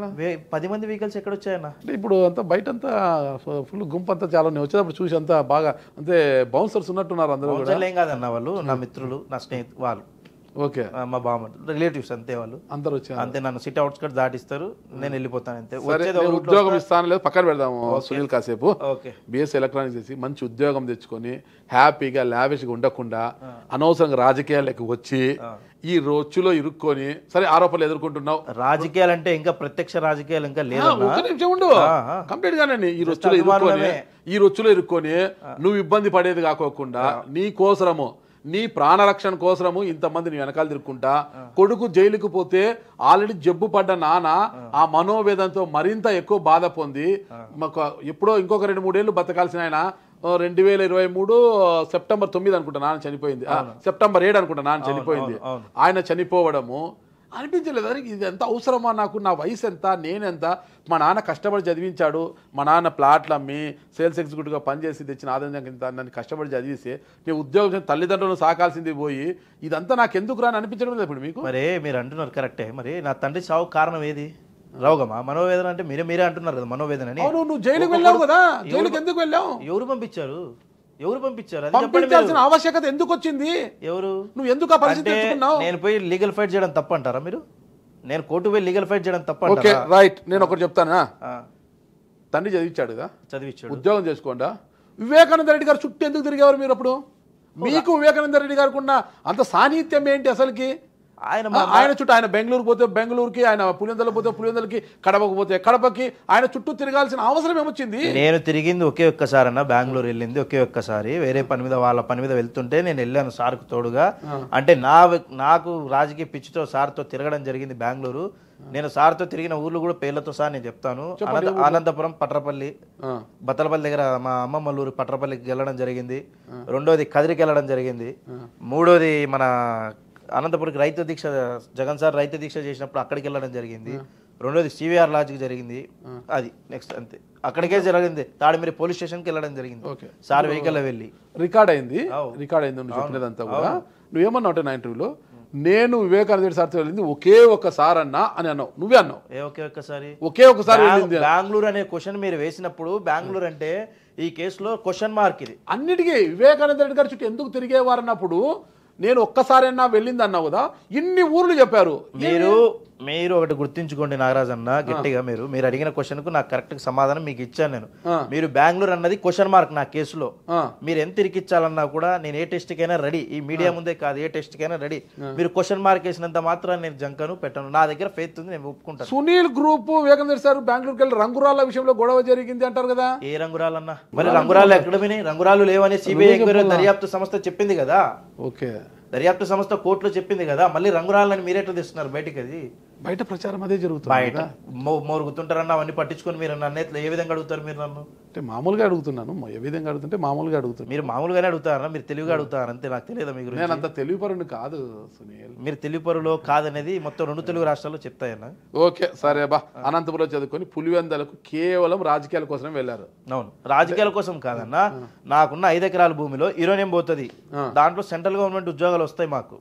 10 మంది వెహికల్స్ ఎక్కడ వచ్చాయన్న? ఇప్పుడు అంతా బయట అంతా ఫుల్ గుంపు అంతా చాలా వచ్చేటప్పుడు చూసి అంతా బాగా అంతే బౌన్సర్స్ ఉన్నట్టున్నారు అందరూ. ఏం కాదన్న, వాళ్ళు నా మిత్రులు, నా స్నేహితులు, వాళ్ళు ఓకే మా బామ్మ రిలేటివ్స్ అంతే, వాళ్ళు అందరూ వచ్చారు అంతే. నన్ను సిటీ అవుట్స్కట్ దాటిస్తారు, నేను వెళ్ళిపోతాను అంతే. ఉద్యోగం ఇస్తాను లేదు పక్కన పెడదాము సునీల్ కాసేపు. బిఎస్సీ ఎలక్ట్రానిక్స్ చేసి మంచి ఉద్యోగం తెచ్చుకొని హ్యాపీగా లావిష్గా ఉండకుండా అనవసరంగా రాజకీయాలకు వచ్చి ఈ రొచ్చులో ఇరుక్కొని సరే ఆరోపణలు ఎదుర్కొంటున్నావు. రాజకీయాలు అంటే ఇంకా ప్రత్యక్ష రాజకీయాలు ఇంకా లేదు. ఉండు కంప్లీట్ గానండి. ఈ రొచ్చులో ఇరుక్కొని నువ్వు ఇబ్బంది పడేది కాకోకుండా నీ కోసరము, నీ ప్రాణరక్షణ కోసము ఇంతమంది నీ వెనకాల తిరుక్కుంటా, కొడుకు జైలుకు పోతే ఆల్రెడీ జబ్బు పడ్డ నాన్న ఆ మనోవేదంతో మరింత ఎక్కువ బాధ పొంది ఎప్పుడో ఇంకొక 2-3 ఏళ్ళు బతకాల్సిన ఆయన 2023 సెప్టెంబర్ 9 అనుకుంటా నాన్న చనిపోయింది, సెప్టెంబర్ 7 అనుకుంటా నాన్న చనిపోయింది. ఆయన చనిపోవడము అనిపించలేదు. అది ఇది ఎంత అవసరమా నాకు, నా వయసు ఎంత, నేనెంత, మా నాన్న కష్టపడి చదివించాడు, మా నాన్న ప్లాట్లు అమ్మి సేల్స్ ఎగ్జిక్యూటివ్గా పనిచేసి తెచ్చిన ఆదాయం ఇంత నన్ను కష్టపడి చదివిస్తే నేను ఉద్యోగం తల్లిదండ్రులను సాకాల్సింది పోయి ఇదంతా నాకు ఎందుకు రాని అనిపించడం లేదు ఇప్పుడు మీకు. మరి మీరు అంటున్నారు కరెక్టే, మరి నా తండ్రి చావు కారణం ఏది? రోగమా? మనోవేదన అంటే మీరే అంటున్నారు కదా మనోవేదన అని. నువ్వు జైలుకి వెళ్ళావు కదా, జైలుకి ఎందుకు వెళ్ళావు? ఎవరు పంపించారు? పంపించాల్సిన ఆవశ్యకత ఎందుకు వచ్చింది? ఎవరు? నువ్వు ఎందుకు ఆ పరిస్థితి తెచ్చుకున్నావు? నేను పోయి లీగల్ ఫైట్ చేయడం తప్పు అంటారా మీరు? నేను కోర్టు పోయి లీగల్ ఫైట్ చేయడం తప్పు అంటారా? రైట్, నేను ఒకటి చెప్తానా. తండ్రి చదివించాడు కదా, చదివించాడు, ఉద్యోగం చేసుకోండా. వివేకానంద రెడ్డి గారు చుట్టూ ఎందుకు తిరిగేవారు మీరు అప్పుడు? మీకు వివేకానంద రెడ్డి గారికి ఉన్న అంత సాన్నిహిత్యం ఏంటి అసలుకి? ఆయన చుట్టూ, ఆయన బెంగళూరు పోతే బెంగళూరుకి, ఆయన పులివెందులు పోతే పులివెందులకి, కడపకు పోతే కడపకి, ఆయన చుట్టూ తిరగాల్సిన అవసరం ఏమొచ్చింది? నేను తిరిగింది ఒకే ఒక్కసారి అన్న, బెంగళూరు వెళ్ళింది ఒకే ఒక్కసారి. వేరే పని మీద వాళ్ళ పని మీద వెళ్తుంటే నేను వెళ్ళాను సార్కు తోడుగా. అంటే నాకు రాజకీయ పిచ్చితో సార్తో తిరగడం జరిగింది బెంగళూరు. నేను సార్తో తిరిగిన ఊర్లు కూడా పేర్లతో సార్ నేను చెప్తాను. అనంతపురం, పట్రపల్లి, బత్తలపల్లి దగ్గర మా అమ్మమ్మల్లూరు పట్రపల్లికి వెళ్ళడం జరిగింది. రెండోది కదిరికి వెళ్ళడం జరిగింది. మూడోది మన అనంతపురికి రైతు దీక్ష, జగన్ సార్ రైతు దీక్ష చేసినప్పుడు అక్కడికి వెళ్ళడం జరిగింది. రెండోది సివిఆర్ లాడ్జ్కి జరిగింది, అది నెక్స్ట్ అంతే. అక్కడికే జరిగింది, తాడిమిరి పోలీస్ స్టేషన్కి వెళ్ళడం జరిగింది సార్ వెహికల్లో వెళ్ళి. రికార్డ్ అయింది నువ్వు చెప్పినదంతా కూడా. నువ్వేమన్నావు అంటే నా ఇంటర్వ్యూలో, నేను వివేకానంద రెడ్డి సార్తో వెళ్ళింది ఒకే ఒక్కసారి అన్నా అని అన్నావు. నువ్వే అన్నావు ఒకే ఒక్కసారి వెళ్ళింది. బెంగళూరు అనే క్వశ్చన్ మీరు వేసినప్పుడు బెంగళూరు అంటే ఈ కేసులో క్వశ్చన్ మార్క్ ఇది. అన్నిటికీ వివేకానంద రెడ్డి గారి చుట్టూ ఎందుకు తిరిగేవారు అన్నప్పుడు నేను ఒక్కసారైనా వెళ్ళింది అన్నావు కదా, ఇన్ని ఊర్లు చెప్పారు. మీరు ఒకటి గుర్తించుకోండి నాగరాజ్ అన్న, గట్టిగా మీరు అడిగిన క్వశ్చన్ కు నాకు కరెక్ట్ సమాధానం మీకు ఇచ్చాను నేను. మీరు బెంగళూరు అన్నది క్వశ్చన్ మార్క్ నా కేసులో. మీరు ఎంత ఇరికిచ్చాలన్నా కూడా నేను ఏ టెస్ట్ కైనా రెడీ, ఈ మీడియా ముందే కాదు ఏ టెస్ట్ కైనా రెడీ. మీరు క్వశ్చన్ మార్క్ వేసినంత మాత్రం నేను జంకను పెట్టను, నా దగ్గర ఫెయిత్ ఉంది, నేను ఒప్పుకుంటాను. సునీల్ గ్రూప్ వివేకానంద సార్ బెంగళూరుకి వెళ్ళి రంగురాళ్ళ విషయంలో గొడవ జరిగింది అంటారు కదా. ఏ రంగురాలన్నా? మరి రంగురాళ్ళు ఎక్కడ విని? రంగురాళ్ళు లేవని సిబిఐ దర్యాప్తు సంస్థ చెప్పింది కదా. ఓకే, దర్యాప్తు సంస్థ కోర్టులో చెప్పింది కదా. మళ్ళీ రంగురాళ్ళని మీరెట్లా తెస్తున్నారు బయటకి? అది బయట ప్రచారం అదే జరుగుతుంది. బయట మోరుగుతుంటారన్న అవన్నీ పట్టించుకొని మీరు నన్ను ఏ విధంగా అడుగుతారు? మీరు నన్ను అంటే మామూలుగా అడుగుతున్నాను, ఏ విధంగా అడుగుతుంటే మామూలుగా అడుగుతున్నాను. మీరు మామూలుగానే అడుగుతారా? మీరు తెలివిగా అడుగుతారు అంతే. నాకు తెలియదా మీ గురించి? నేను అంత తెలివిపరుని కాదు సునీల్. మీరు తెలివిపరులో కాదనేది మొత్తం 2 తెలుగు రాష్ట్రాల్లో చెప్తాయన్నా. ఓకే సరే బా. అనంతపురంలో చదువుకొని పులివెందలకు కేవలం రాజకీయాల కోసం వెళ్ళారు. అవును, రాజకీయాల కోసం కాదన్నా. నాకున్న 5 ఎకరాల భూమిలో ఇరోనియం పోతుంది, దాంట్లో సెంట్రల్ గవర్నమెంట్ ఉద్యోగాలు వస్తాయి మాకు.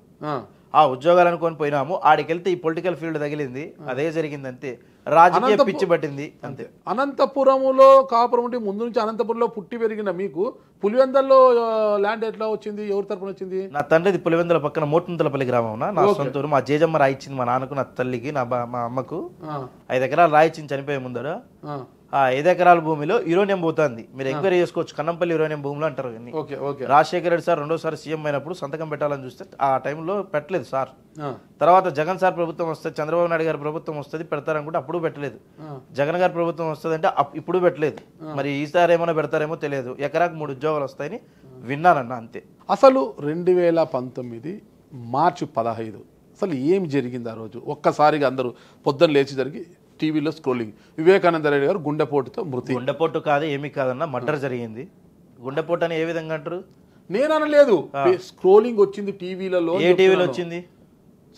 ఆ ఉద్యోగాలు అనుకొని పోయినాము, ఆడికెళ్తే ఈ పొలిటికల్ ఫీల్డ్ తగిలింది, అదే జరిగింది అంతే. రాజకీయ పిచ్చి పట్టింది అంతే. అనంతపురంలో కాపురం ఉంటే ముందు నుంచి అనంతపురంలో పుట్టి పెరిగిన మీకు పులివెందల్లో ల్యాండ్ ఎట్లా వచ్చింది? ఎవరి తరపున వచ్చింది? నా తండ్రిది పులివెందల పక్కన మోటునుతలపల్లి గ్రామం, నా సొంతూరు. మా జేజమ్మ రాయిచ్చింది మా నాన్నకు, నా తల్లికి, మా అమ్మకు 5 ఎకరాలు రాయిచ్చింది చనిపోయే ముందర. ఆ 5 ఎకరాల భూమిలో యురేనియం పోతుంది. మీరు ఎంక్వైరీ చేసుకోవచ్చు, కన్నంపల్లి యురేనియం భూములు అంటారు. రాజశేఖర రెడ్డి సార్ 2వ సారి సీఎం అయినప్పుడు సంతకం పెట్టాలని చూస్తే ఆ టైంలో పెట్టలేదు సార్. తర్వాత జగన్ సార్ ప్రభుత్వం వస్తుంది, చంద్రబాబు నాయుడు గారి ప్రభుత్వం వస్తుంది, పెడతారనుకుంటే అప్పుడు పెట్టలేదు. జగన్ గారి ప్రభుత్వం వస్తుంది అంటే ఇప్పుడు పెట్టలేదు. మరి ఈసారి ఏమైనా పెడతారేమో తెలియదు. ఎకరాకు 3 ఉద్యోగాలు వస్తాయని విన్నానన్న అంతే. అసలు 2019 మార్చి 15 అసలు ఏం జరిగింది ఆ రోజు? ఒక్కసారిగా అందరూ పొద్దున్న లేచి జరిగి టీవీలో స్క్రోలింగ్, వివేకానంద రెడ్డి గారు గుండెపోటుతో మృతి. గుండెపోటు కాదు, ఏమీ కాదన్న, మర్డర్ జరిగింది. గుండెపోటు అని ఏ విధంగా అంటారు? నేను అనలేదు, స్క్రోలింగ్ వచ్చింది టీవీలలో. ఏ టీవీలో వచ్చింది?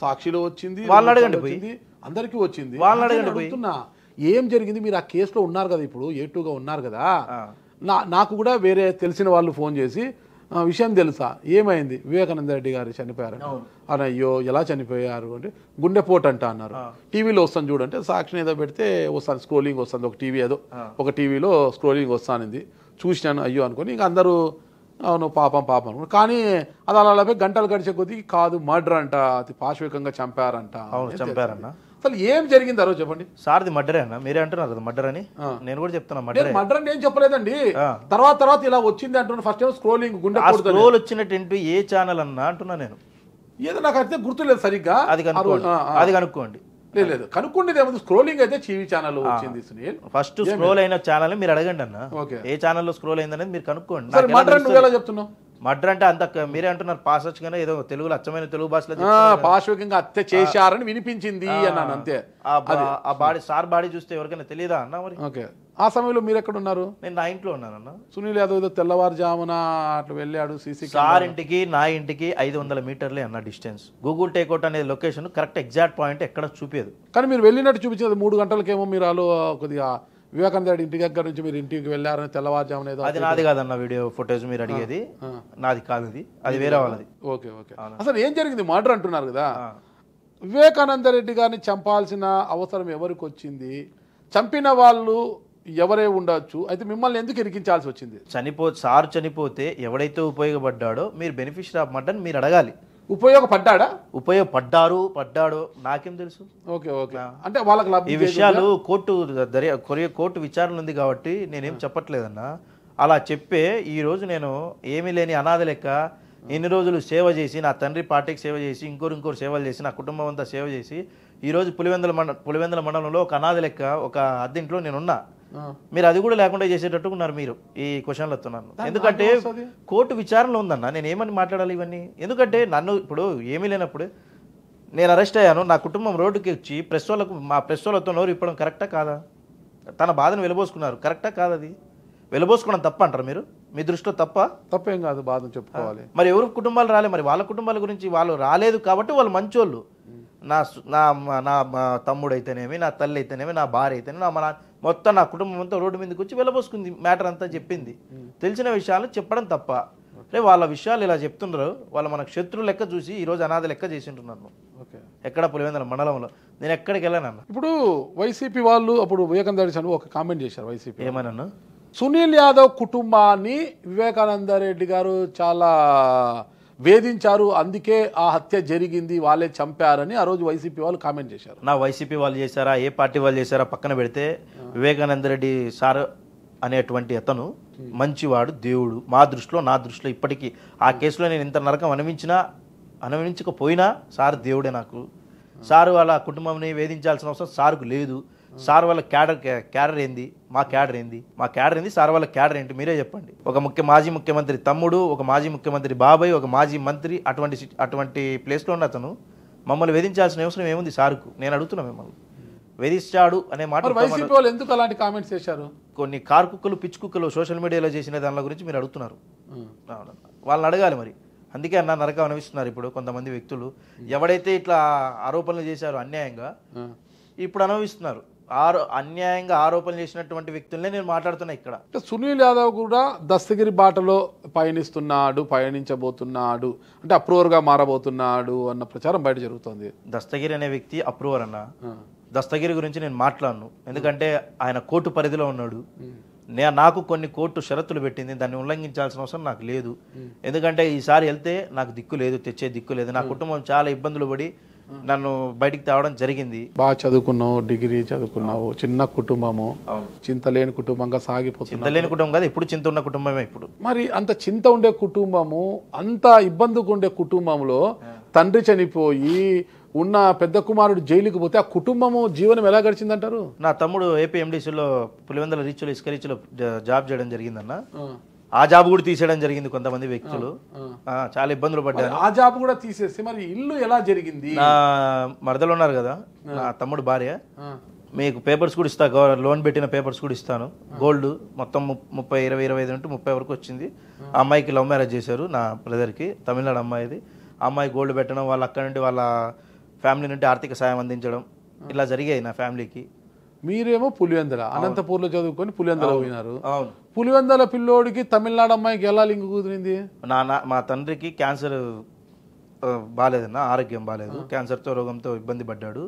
సాక్షిలో వచ్చింది, వాళ్ళని అడగండి పోయి. అందరికీ వచ్చింది, వాళ్ళని అడగండి పోయి. ఏం జరిగింది? మీరు ఆ కేసులో ఉన్నారు కదా, ఇప్పుడు A2గా ఉన్నారు కదా. నాకు కూడా వేరే తెలిసిన వాళ్ళు ఫోన్ చేసి విషయం తెలుసా, ఏమైంది? వివేకానంద రెడ్డి గారు చనిపోయారు అని. అయ్యో ఎలా చనిపోయారు అంటే గుండెపోటు అంట అన్నారు. టీవీలో వస్తాను చూడంటే సాక్షిని ఏదో పెడితే వస్తాను, స్క్రోలింగ్ వస్తుంది. ఒక టీవీ ఏదో ఒక టీవీలో స్క్రోలింగ్ వస్తానింది, చూసినాను అయ్యో అనుకొని. ఇంకా అందరూ అవును పాపం అనుకున్నాను. కానీ అది అలా గంటలు గడిచే కొద్దీ కాదు, మర్డర్ అంట, అతి పాశవికంగా చంపారంట. చంపారన్న. అసలు ఏం జరిగింది ఆ రోజు చెప్పండి. సార్ది మర్డరే అన్న, మీరే అంటున్నారు కదా మర్డర్ అని. నేను కూడా చెప్తున్నా మర్డర్ అని ఏం చెప్పలేదండి. తర్వాత ఇలా వచ్చింది అంటున్నా. ఫస్ట్ టైం స్క్రోలింగ్ స్క్రోల్ వచ్చినట్టు ఏ ఛానల్ అన్నా అంటున్నా నేను. ఏదో నాకు అయితే గుర్తులేదు సరిగ్గా. అది కనుక్కోండి. లేదు కనుక్కోండి ఏముంది. స్క్రోలింగ్ అయితే టీవీ ఛానల్ వచ్చింది సునీల్. ఫస్ట్ స్క్రోల్ అయిన ఛానల్ మీరు అడగండి అన్న, ఏ ఛానల్లో స్క్రోల్ అయింది అనేది మీరు కనుక్కోండి. నువ్వు ఎలా చెప్తున్నావు? మర్డర్ అంటే అంత మీరే అంటున్నారు పాసచ్గానే, ఏదో తెలుగులో అచ్చమైన తెలుగు భాషలో పాశవికంగా హత్య చేశారని వినిపించింది అన్నాను అంతే. ఆ బాడీ సార్ బాడీ చూస్తే ఎవరికైనా తెలియదా అన్న? మరి ఓకే, ఆ సమయంలో మీరు ఎక్కడ ఉన్నారు? నేను నా ఇంట్లో ఉన్నానన్న. సునీల్ యాదవ్ ఏదో తెల్లవారుజామున అట్లా వెళ్ళాడు. సార్ ఇంటికి నా ఇంటికి 500 మీటర్లే అన్న డిస్టెన్స్. గూగుల్ టేక్అవుట్ అనే లొకేషన్ కరెక్ట్ ఎగ్జాక్ట్ పాయింట్ ఎక్కడ చూపేది. కానీ మీరు వెళ్ళినట్టు చూపించేది 3 గంటలకేమో. మీరు కొద్దిగా వివేకానంద రెడ్డి ఇంటి దగ్గర నుంచి మీరు ఇంటికి వెళ్ళారని తెల్లవారుజామున ఏదో. అది నాది కాదన్న, వీడియో ఫుటేజ్ మీరు అడిగేది నాది కాదు, అది వేరే వాళ్ళది. ఓకే అసలు ఏం జరిగింది? మర్డర్ అంటున్నారు కదా. వివేకానంద రెడ్డి గారిని చంపాల్సిన అవసరం ఎవరికి వచ్చింది? చంపిన వాళ్ళు ఎవరే ఉండొచ్చు? అయితే మిమ్మల్ని ఎందుకు ఇరికించాల్సి వచ్చింది? సార్ చనిపోతే ఎవడైతే ఉపయోగపడ్డాడో మీరు బెనిఫిషియరీ ఆఫ్ మర్డర్ మీరు అడగాలి. పడ్డాడో నాకేం తెలుసు. ఓకే అంటే వాళ్ళకి ఈ విషయాలు కోర్టు విచారణ ఉంది కాబట్టి నేనేం చెప్పట్లేదన్నా. అలా చెప్పే ఈ రోజు నేను ఏమీ లేని అనాథ లెక్క ఎన్ని రోజులు సేవ చేసి, నా తండ్రి పార్టీకి సేవ చేసి, ఇంకోరు సేవలు చేసి, నా కుటుంబం అంతా సేవ చేసి, ఈరోజు పులివెందుల మండలంలో ఒక అనాథ లెక్క ఒక అద్దెంట్లో నేనున్నా. మీరు అది కూడా లేకుండా చేసేటట్టు ఉన్నారు మీరు ఈ క్వశ్చన్లు వస్తున్నాను. ఎందుకంటే కోర్టు విచారణలో ఉందన్న, నేను ఏమని మాట్లాడాలి ఇవన్నీ? ఎందుకంటే నన్ను ఇప్పుడు ఏమీ లేనప్పుడు నేను అరెస్ట్ అయ్యాను, నా కుటుంబం రోడ్డుకి వచ్చి మా ప్రెస్ వాళ్ళతో నోరు ఇప్పడం కరెక్టా కాదా? తన బాధను వెలబోసుకున్నారు, కరెక్టా కాదు? అది వెలబోసుకోవడం తప్ప అంటారు మీరు? మీ దృష్టిలో తప్పేం కాదు, బాధను చెప్పుకోవాలి. మరి ఎవరు కుటుంబాలు రాలే, మరి వాళ్ళ కుటుంబాల గురించి వాళ్ళు రాలేదు కాబట్టి వాళ్ళు మంచోళ్ళు. నా తమ్ముడు అయితేనేమి, నా తల్లి అయితేనేమి, నా భార్య అయితేనేమి, మొత్తం నా కుటుంబం అంతా రోడ్డు మీదకి వచ్చి వెళ్ళబోసుకుంది. మ్యాటర్ అంతా చెప్పింది. తెలిసిన విషయాలు చెప్పడం తప్ప వాళ్ళ విషయాలు ఇలా చెప్తున్నారు. వాళ్ళు మనకు శత్రువు లెక్క చూసి ఈరోజు అనాథ లెక్క చేసి ఉంటున్నారు. ఎక్కడ పులివెందుల మండలంలో నేను ఎక్కడికి వెళ్ళానన్న. ఇప్పుడు వైసీపీ వాళ్ళు అప్పుడు వివేకానంద రెడ్డి ఒక కామెంట్ చేశారు. వైసీపీ ఏమన్నా సునీల్ యాదవ్ కుటుంబాన్ని వివేకానంద రెడ్డి గారు చాలా వేధించారు, అందుకే ఆ హత్య జరిగింది, వాళ్ళే చంపారని ఆ రోజు వైసీపీ వాళ్ళు కామెంట్ చేశారు. నా వైసీపీ వాళ్ళు చేశారా, ఏ పార్టీ వాళ్ళు చేశారా పక్కన పెడితే, వివేకానంద రెడ్డి సార్ అనేటువంటి అతను మంచివాడు, దేవుడు మా దృష్టిలో, నా దృష్టిలో ఇప్పటికీ. ఆ కేసులో నేను ఇంత నరకం అనుభవించకపోయినా సార్ దేవుడే నాకు. సార్ వాళ్ళ కుటుంబంని వేధించాల్సిన అవసరం సార్కు లేదు. సార్ వాళ్ళ క్యాడర్ ఏంది, మా క్యాడర్ ఏంది, సార్ వాళ్ళ క్యాడర్ ఏంటి మీరే చెప్పండి. ఒక మాజీ ముఖ్యమంత్రి తమ్ముడు, ఒక మాజీ ముఖ్యమంత్రి బాబాయ్, ఒక మాజీ మంత్రి, అటువంటి ప్లేస్లో ఉన్న అతను మమ్మల్ని వేధించాల్సిన అవసరం ఏముంది సార్కు? నేను అడుగుతున్నా మిమ్మల్ని. వేధిస్తాడు అనే మాట వైసీపీ వాళ్ళు ఎందుకు అలాంటి కామెంట్స్ చేశారు? కొన్ని కారు కుక్కలు, పిచ్చి కుక్కలు సోషల్ మీడియాలో చేసిన దాని గురించి మీరు అడుగుతున్నారు. వాళ్ళని అడగాలి మరి. అందుకే అన్న నరకం అనిపిస్తున్నారు ఇప్పుడు కొంతమంది వ్యక్తులు. ఎవడైతే ఇట్లా ఆరోపణలు చేశారో అన్యాయంగా, ఇప్పుడు అనుభవిస్తున్నారు. అన్యాయంగా ఆరోపణలు చేసినటువంటి వ్యక్తులనే నేను మాట్లాడుతున్నా ఇక్కడ. సునీల్ యాదవ్ కూడా దస్తగిరి బాటలో పయనించబోతున్నాడు, అంటే అప్రూవర్ గా మారబోతున్నాడు అన్న ప్రచారం బయట జరుగుతుంది. దస్తగిరి అనే వ్యక్తి అప్రూవర్ అన్న. దస్తగిరి గురించి నేను మాట్లాడను, ఎందుకంటే ఆయన కోర్టు పరిధిలో ఉన్నాడు. నాకు కొన్ని కోర్టు షరతులు పెట్టింది, దాన్ని ఉల్లంఘించాల్సిన అవసరం నాకు లేదు. ఎందుకంటే ఈసారి వెళ్తే నాకు దిక్కు లేదు, తెచ్చే దిక్కు లేదు. నా కుటుంబం చాలా ఇబ్బందులు పడి నన్ను బయటికి తేవడం జరిగింది. బాగా చదువుకున్నావు, డిగ్రీ చదువుకున్నావు, చిన్న కుటుంబము, చింత లేని కుటుంబంగా సాగిపోతుంది. చింత లేని కుటుంబం కాదు, ఎప్పుడు చింత ఉన్న కుటుంబమే. ఇప్పుడు మరి అంత చింత ఉండే కుటుంబము, అంత ఇబ్బందిగా ఉండే కుటుంబంలో తండ్రి చనిపోయి ఉన్న పెద్ద కుమారుడు జైలుకి పోతే ఆ కుటుంబము జీవనం ఎలా గడిచిందంటారు? నా తమ్ముడు ఏపీ ఎండిసిలో పులివెందుల రీచ్లో ఇసుక రీచ్లో జాబ్ చేయడం జరిగిందన్న. ఆ జాబ్ కూడా తీసేయడం జరిగింది కొంతమంది వ్యక్తులు. చాలా ఇబ్బందులు పడ్డారు. ఆ జాబ్ కూడా తీసేస్తే మరి ఇల్లు ఎలా జరిగింది? నా మరదలు ఉన్నారు కదా, నా తమ్ముడు భార్య, మీకు పేపర్స్ కూడా ఇస్తా, లోన్ పెట్టిన పేపర్స్ కూడా ఇస్తాను. గోల్డ్ మొత్తం 30, 20, 25 నుండి 30 వరకు వచ్చింది. ఆ అమ్మాయికి లవ్ మ్యారేజ్ చేశారు నా బ్రదర్కి, తమిళనాడు అమ్మాయిది. ఆ అమ్మాయి గోల్డ్ పెట్టడం, వాళ్ళు అక్కడ నుండి వాళ్ళ ఫ్యామిలీ నుండి ఆర్థిక సాయం అందించడం, ఇలా జరిగాయి నా ఫ్యామిలీకి. మీరేమో పులివెందుల, అనంతపూర్లో చదువుకొని పులివెందుల పోయినారు. పులివెందుల పిల్లోడికి తమిళనాడు అమ్మాయికి ఎలా లింక్ కుదిరింది? మా తండ్రికి క్యాన్సర్ బాగాలేదన్న, ఆరోగ్యం బాగాలేదు, క్యాన్సర్తో రోగంతో ఇబ్బంది పడ్డాడు.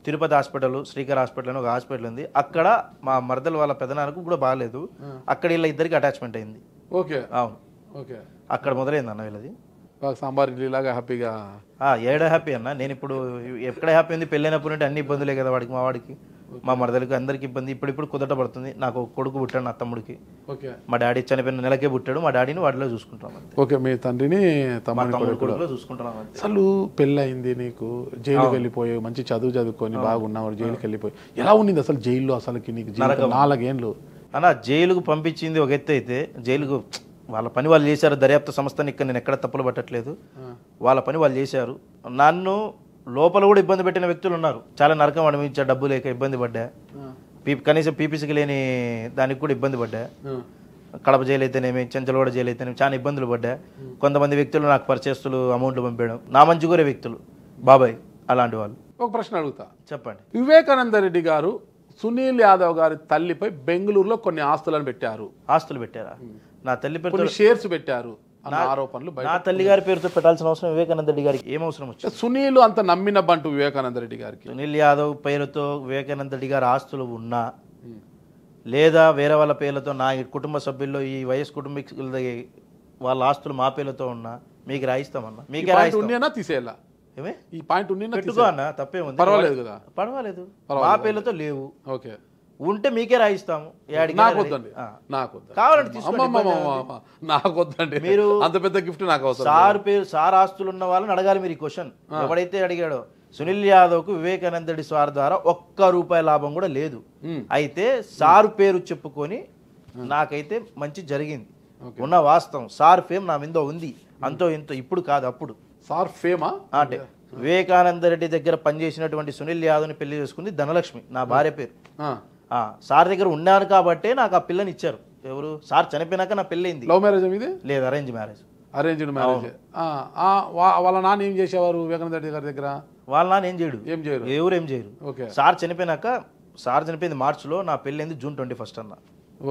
తిరుపతి హాస్పిటల్, శ్రీకర్ హాస్పిటల్ అని ఒక హాస్పిటల్ ఉంది, అక్కడ మా మరదలు వాళ్ళ పెదనాన్నకు కూడా బాగాలేదు. అక్కడ వీళ్ళ ఇద్దరికి అటాచ్మెంట్ అయింది. ఓకే, అవును, ఓకే, అక్కడ మొదలైంది అన్న వీళ్ళది. సాంబార్ ఇడ్లీలాగా హ్యాపీగా ఏడా హ్యాపీ అన్న. నేను ఇప్పుడు ఎక్కడ హ్యాపీ ఉంది, పెళ్ళైనప్పుడు అంటే అన్ని ఇబ్బందులే కదా వాడికి, మా వాడికి, మా మరదలకి, అందరికి ఇబ్బంది. ఇప్పుడు కుదట పడుతుంది. నాకు కొడుకు పుట్టాడు నా తమ్ముడికి. మా డాడీ చనిపోయిన నెలకే పుట్టాడు. మా డాడీని వాడిలో చూసుకుంటాం. ఓకే, మీ తండ్రిని తమ్ముడి కొడుకులో చూసుకుంటున్నాం. అసలు పెళ్ళయింది నీకు, జైలుకి వెళ్ళిపోయి మంచి చదువు చదువుకొని బాగున్నావు, జైలుకి వెళ్ళిపోయి ఎలా ఉండింది అసలు జైల్లో? అసలుకి నీకు 4 ఏళ్ళు అన్న జైలుకు పంపించింది ఒక ఎత్తు అయితే, జైలుకు వాళ్ళ పని వాళ్ళు చేశారు. దర్యాప్తు సంస్థని ఇక్కడ నేను ఎక్కడ తప్పులు పట్టట్లేదు, వాళ్ళ పని వాళ్ళు చేశారు. నన్ను లోపల కూడా ఇబ్బంది పెట్టిన వ్యక్తులు ఉన్నారు. చాలా నరకం అనిపించా, డబ్బు లేక ఇబ్బంది పడ్డా, కనీసం పీపీసీకి లేని దానికి కూడా ఇబ్బంది పడ్డా. కడప జైలు అయితేనేమి, చెంచలగూడ జైలు అయితేనేమి చాలా ఇబ్బందులు పడ్డా. కొంతమంది వ్యక్తులు నాకు పరిచయస్తులు అమౌంట్లు పంపేయడం, నా మంచి కోరే వ్యక్తులు, బాబాయ్ అలాంటి వాళ్ళు. ఒక ప్రశ్న అడుగుతా, చెప్పండి. వివేకానంద రెడ్డి గారు సునీల్ యాదవ్ గారి తల్లిపై బెంగళూరులో కొన్ని ఆస్తులను పెట్టారు. ఆస్తులు పెట్టారా? నా తల్లి పేరు షేర్స్ పెట్టారు అన్న ఆరోపణలు. నా తల్లి గారి పేరుతో పెట్టాల్సిన అవసరం వివేకానంద రెడ్డి గారికి ఏం అవసరం వచ్చింది? సునీల్ అంత నమ్మిన బంటు వివేకానంద రెడ్డి గారికి. సునీల్ యాదవ్ పేరుతో వివేకానంద రెడ్డి గారి ఆస్తులు ఉన్నా, లేదా వేరే వాళ్ళ పేర్లతో నా కుటుంబ సభ్యుల్లో ఈ వైఎస్ కుటుంబీకుల వాళ్ళ ఆస్తులు మా పేర్లతో ఉన్నా మీకు రాయిస్తామన్నా. మీకే రాయిస్తా, తీసేయాలా? ఏమే ఈ పాయింట్ పెట్టుకో అన్న, తప్పేముంది? పర్వాలేదు కదా, పర్వాలేదు. మా పేర్లతో లేవు, ఓకే, ఉంటే మీకే రాయిస్తాము. నాకొద్దండి, మీరు అంత పెద్ద గిఫ్ట్ నాకు అవసరం. సార్ పేరు, సార్ ఆస్తులు ఉన్న వాళ్ళని అడగాలి మీరు ఈ క్వశ్చన్. ఎవడైతే అడిగాడో సునీల్ యాదవ్ కు వివేకానంద రెడ్డి సార్ ద్వారా ₹1 లాభం కూడా లేదు. అయితే సార్ పేరు చెప్పుకొని నాకైతే మంచి జరిగింది, ఉన్న వాస్తవం. సార్ ఫేమ్ నా మీద ఉంది, అంతో ఇంతో, ఇప్పుడు కాదు అప్పుడు. సార్ ఫేమా అంటే వివేకానంద రెడ్డి దగ్గర పనిచేసినటువంటి సునీల్ యాదవ్ని పెళ్లి చేసుకుంది ధనలక్ష్మి, నా భార్య పేరు. సార్ దగ్గర ఉన్నాను కాబట్టే నాకు ఆ పిల్లని ఇచ్చారు. ఎవరు? సార్ చనిపోయినాక నా పెళ్ళైంది. లవ్ మ్యారేజ్ ఇది? లేదు, అరేంజ్ మ్యారేజ్. Arranged marriage. వాళ్ళ నాన్న ఏం చేసేవారు వివేకానంద రెడ్డి గారి దగ్గర? వాళ్ళ నాన్న ఏం చేయడు, ఏం చేయరు, ఎవరు ఏం చేయరు. ఓకే. సార్ చనిపోయింది మార్చిలో, నా పెళ్ళైంది June 21 అన్న.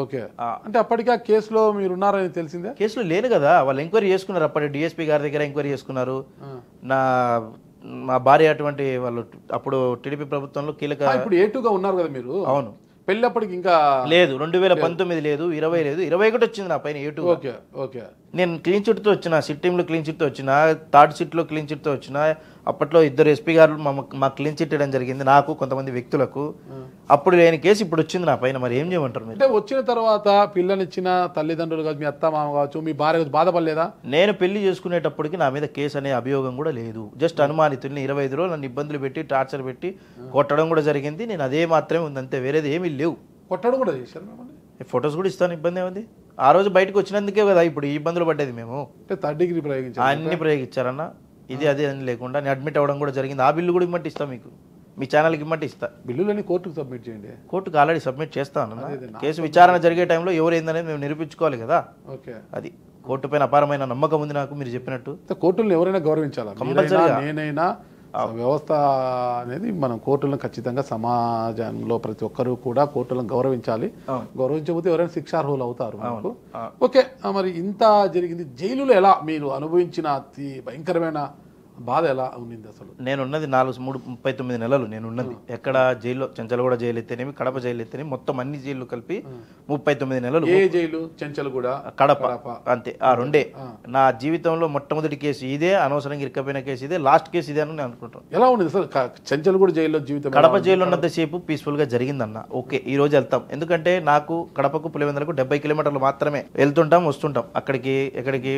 ఓకే. అంటే అప్పటికే ఆ కేసులో మీరు ఉన్నారని తెలిసిందే? కేసులో లేను కదా, వాళ్ళు ఎంక్వైరీ చేసుకున్నారు. అప్పటి డిఎస్పీ గారి దగ్గర ఎంక్వైరీ చేసుకున్నారు. మా భార్య అటువంటి వాళ్ళు అప్పుడు టీడీపీ ప్రభుత్వంలో కీలక. ఇప్పుడు ఏటుగా ఉన్నారు కదా మీరు? అవును. పెళ్ళి అప్పటికి ఇంకా లేదు, 2019 లేదు, 20 లేదు, 21 వచ్చింది నా పైన ఏటు. ఓకే. ఓకే. నేను క్లీన్ చిట్తో వచ్చిన, సిట్ టీంలో క్లీన్ చిట్తో వచ్చిన, థర్డ్ సిట్లో క్లీన్ చిట్తో వచ్చిన. అప్పట్లో 2 ఎస్పీ గారు మా క్లీన్ చిట్ ఇవ్వడం జరిగింది, నాకు కొంతమంది వ్యక్తులకు. అప్పుడు లేని కేసు ఇప్పుడు వచ్చింది నా పైన. మరి ఏం చేయమంటారు మీరు? అంటే వచ్చిన తర్వాత పిల్లనిచ్చిన తల్లిదండ్రులు కావచ్చు, మీ అత్త మామ కావచ్చు, మీ భార్య బాధపడలేదా? నేను పెళ్లి చేసుకునేటప్పటికి నా మీద కేసు అనే అభియోగం కూడా లేదు. జస్ట్ అనుమానితుల్ని 25 రోజులు నన్ను ఇబ్బందులు పెట్టి, టార్చర్ పెట్టి కొట్టడం కూడా జరిగింది. నేను అదే మాత్రమే ఉంది, అంతే, వేరేది ఏమీ లేవు. కొట్టడం కూడా చేశారు మిమ్మల్ని? ఫొటోస్ కూడా ఇస్తాను, ఇబ్బంది ఏముంది? ఆ రోజు బయటకు వచ్చినందుకే కదా ఇప్పుడు ఈ ఇబ్బందులు పడ్డది మేము. అంటే 3rd డిగ్రీ ప్రయోగించారు? అన్ని ప్రయోగించారన్న, ఇది అదే అని లేకుండా నేను అడ్మిట్ అవ్వడం కూడా జరిగింది. ఆ బిల్లు కూడా ఇమ్మంటే ఇస్తా, మీకు మీ ఛానల్కి ఇమ్మంటే ఇస్తా. బిల్లులని కోర్టుకు సబ్మిట్ చేయండి. కోర్టుకు ఆల్రెడీ సబ్మిట్ చేస్తాను. కేసు విచారణ జరిగే టైంలో ఎవరు ఏందనేది మేము నిరూపించుకోవాలి కదా. ఓకే. అది కోర్టు పైన అపారమైన నమ్మకం ఉంది నాకు, మీరు చెప్పినట్టు. కోర్టులను ఎవరైనా గౌరవించాలా? కంపల్సరీగా. నేనైనా వ్యవస్థ అనేది మనం కోర్టులను ఖచ్చితంగా సమాజంలో ప్రతి ఒక్కరు కూడా కోర్టులను గౌరవించాలి. గౌరవించకపోతే ఎవరైనా శిక్షార్హులు అవుతారు మనకు. ఓకే. మరి ఇంత జరిగింది, జైలులో ఎలా మీరు అనుభవించిన అతి భయంకరమైన బాధ ఎలా ఉన్నింది అసలు? నేనున్నది 39 నెలలు నేనున్నది. ఎక్కడ జైల్లో, చెంచలగూడ జైలు ఎత్తేనేమి, కడప జైలు ఎత్తేనేమి, మొత్తం అన్ని జైలు కలిపి 39 నెలలు. ఏ జైలు? చెంచలగూడ, కడప, అంతే, ఆ రెండే. నా జీవితంలో మొట్టమొదటి కేసు ఇదే, అనవసరంగా ఇరుక్కపోయిన కేసు ఇదే, లాస్ట్ కేసు ఇదే అని నేను అనుకుంటాను. ఎలా ఉంది సార్ చెంచలగూడ జైల్లో జీవితం? కడప జైలు ఉన్నంతసేపు పీస్ఫుల్ గా జరిగిందన్న. ఓకే, ఈ రోజు వెళ్తాం, ఎందుకంటే నాకు కడపకు పులివెందులకు 70 కిలోమీటర్లు మాత్రమే, వెళ్తుంటాం వస్తుంటాం. అక్కడికి ఎక్కడికి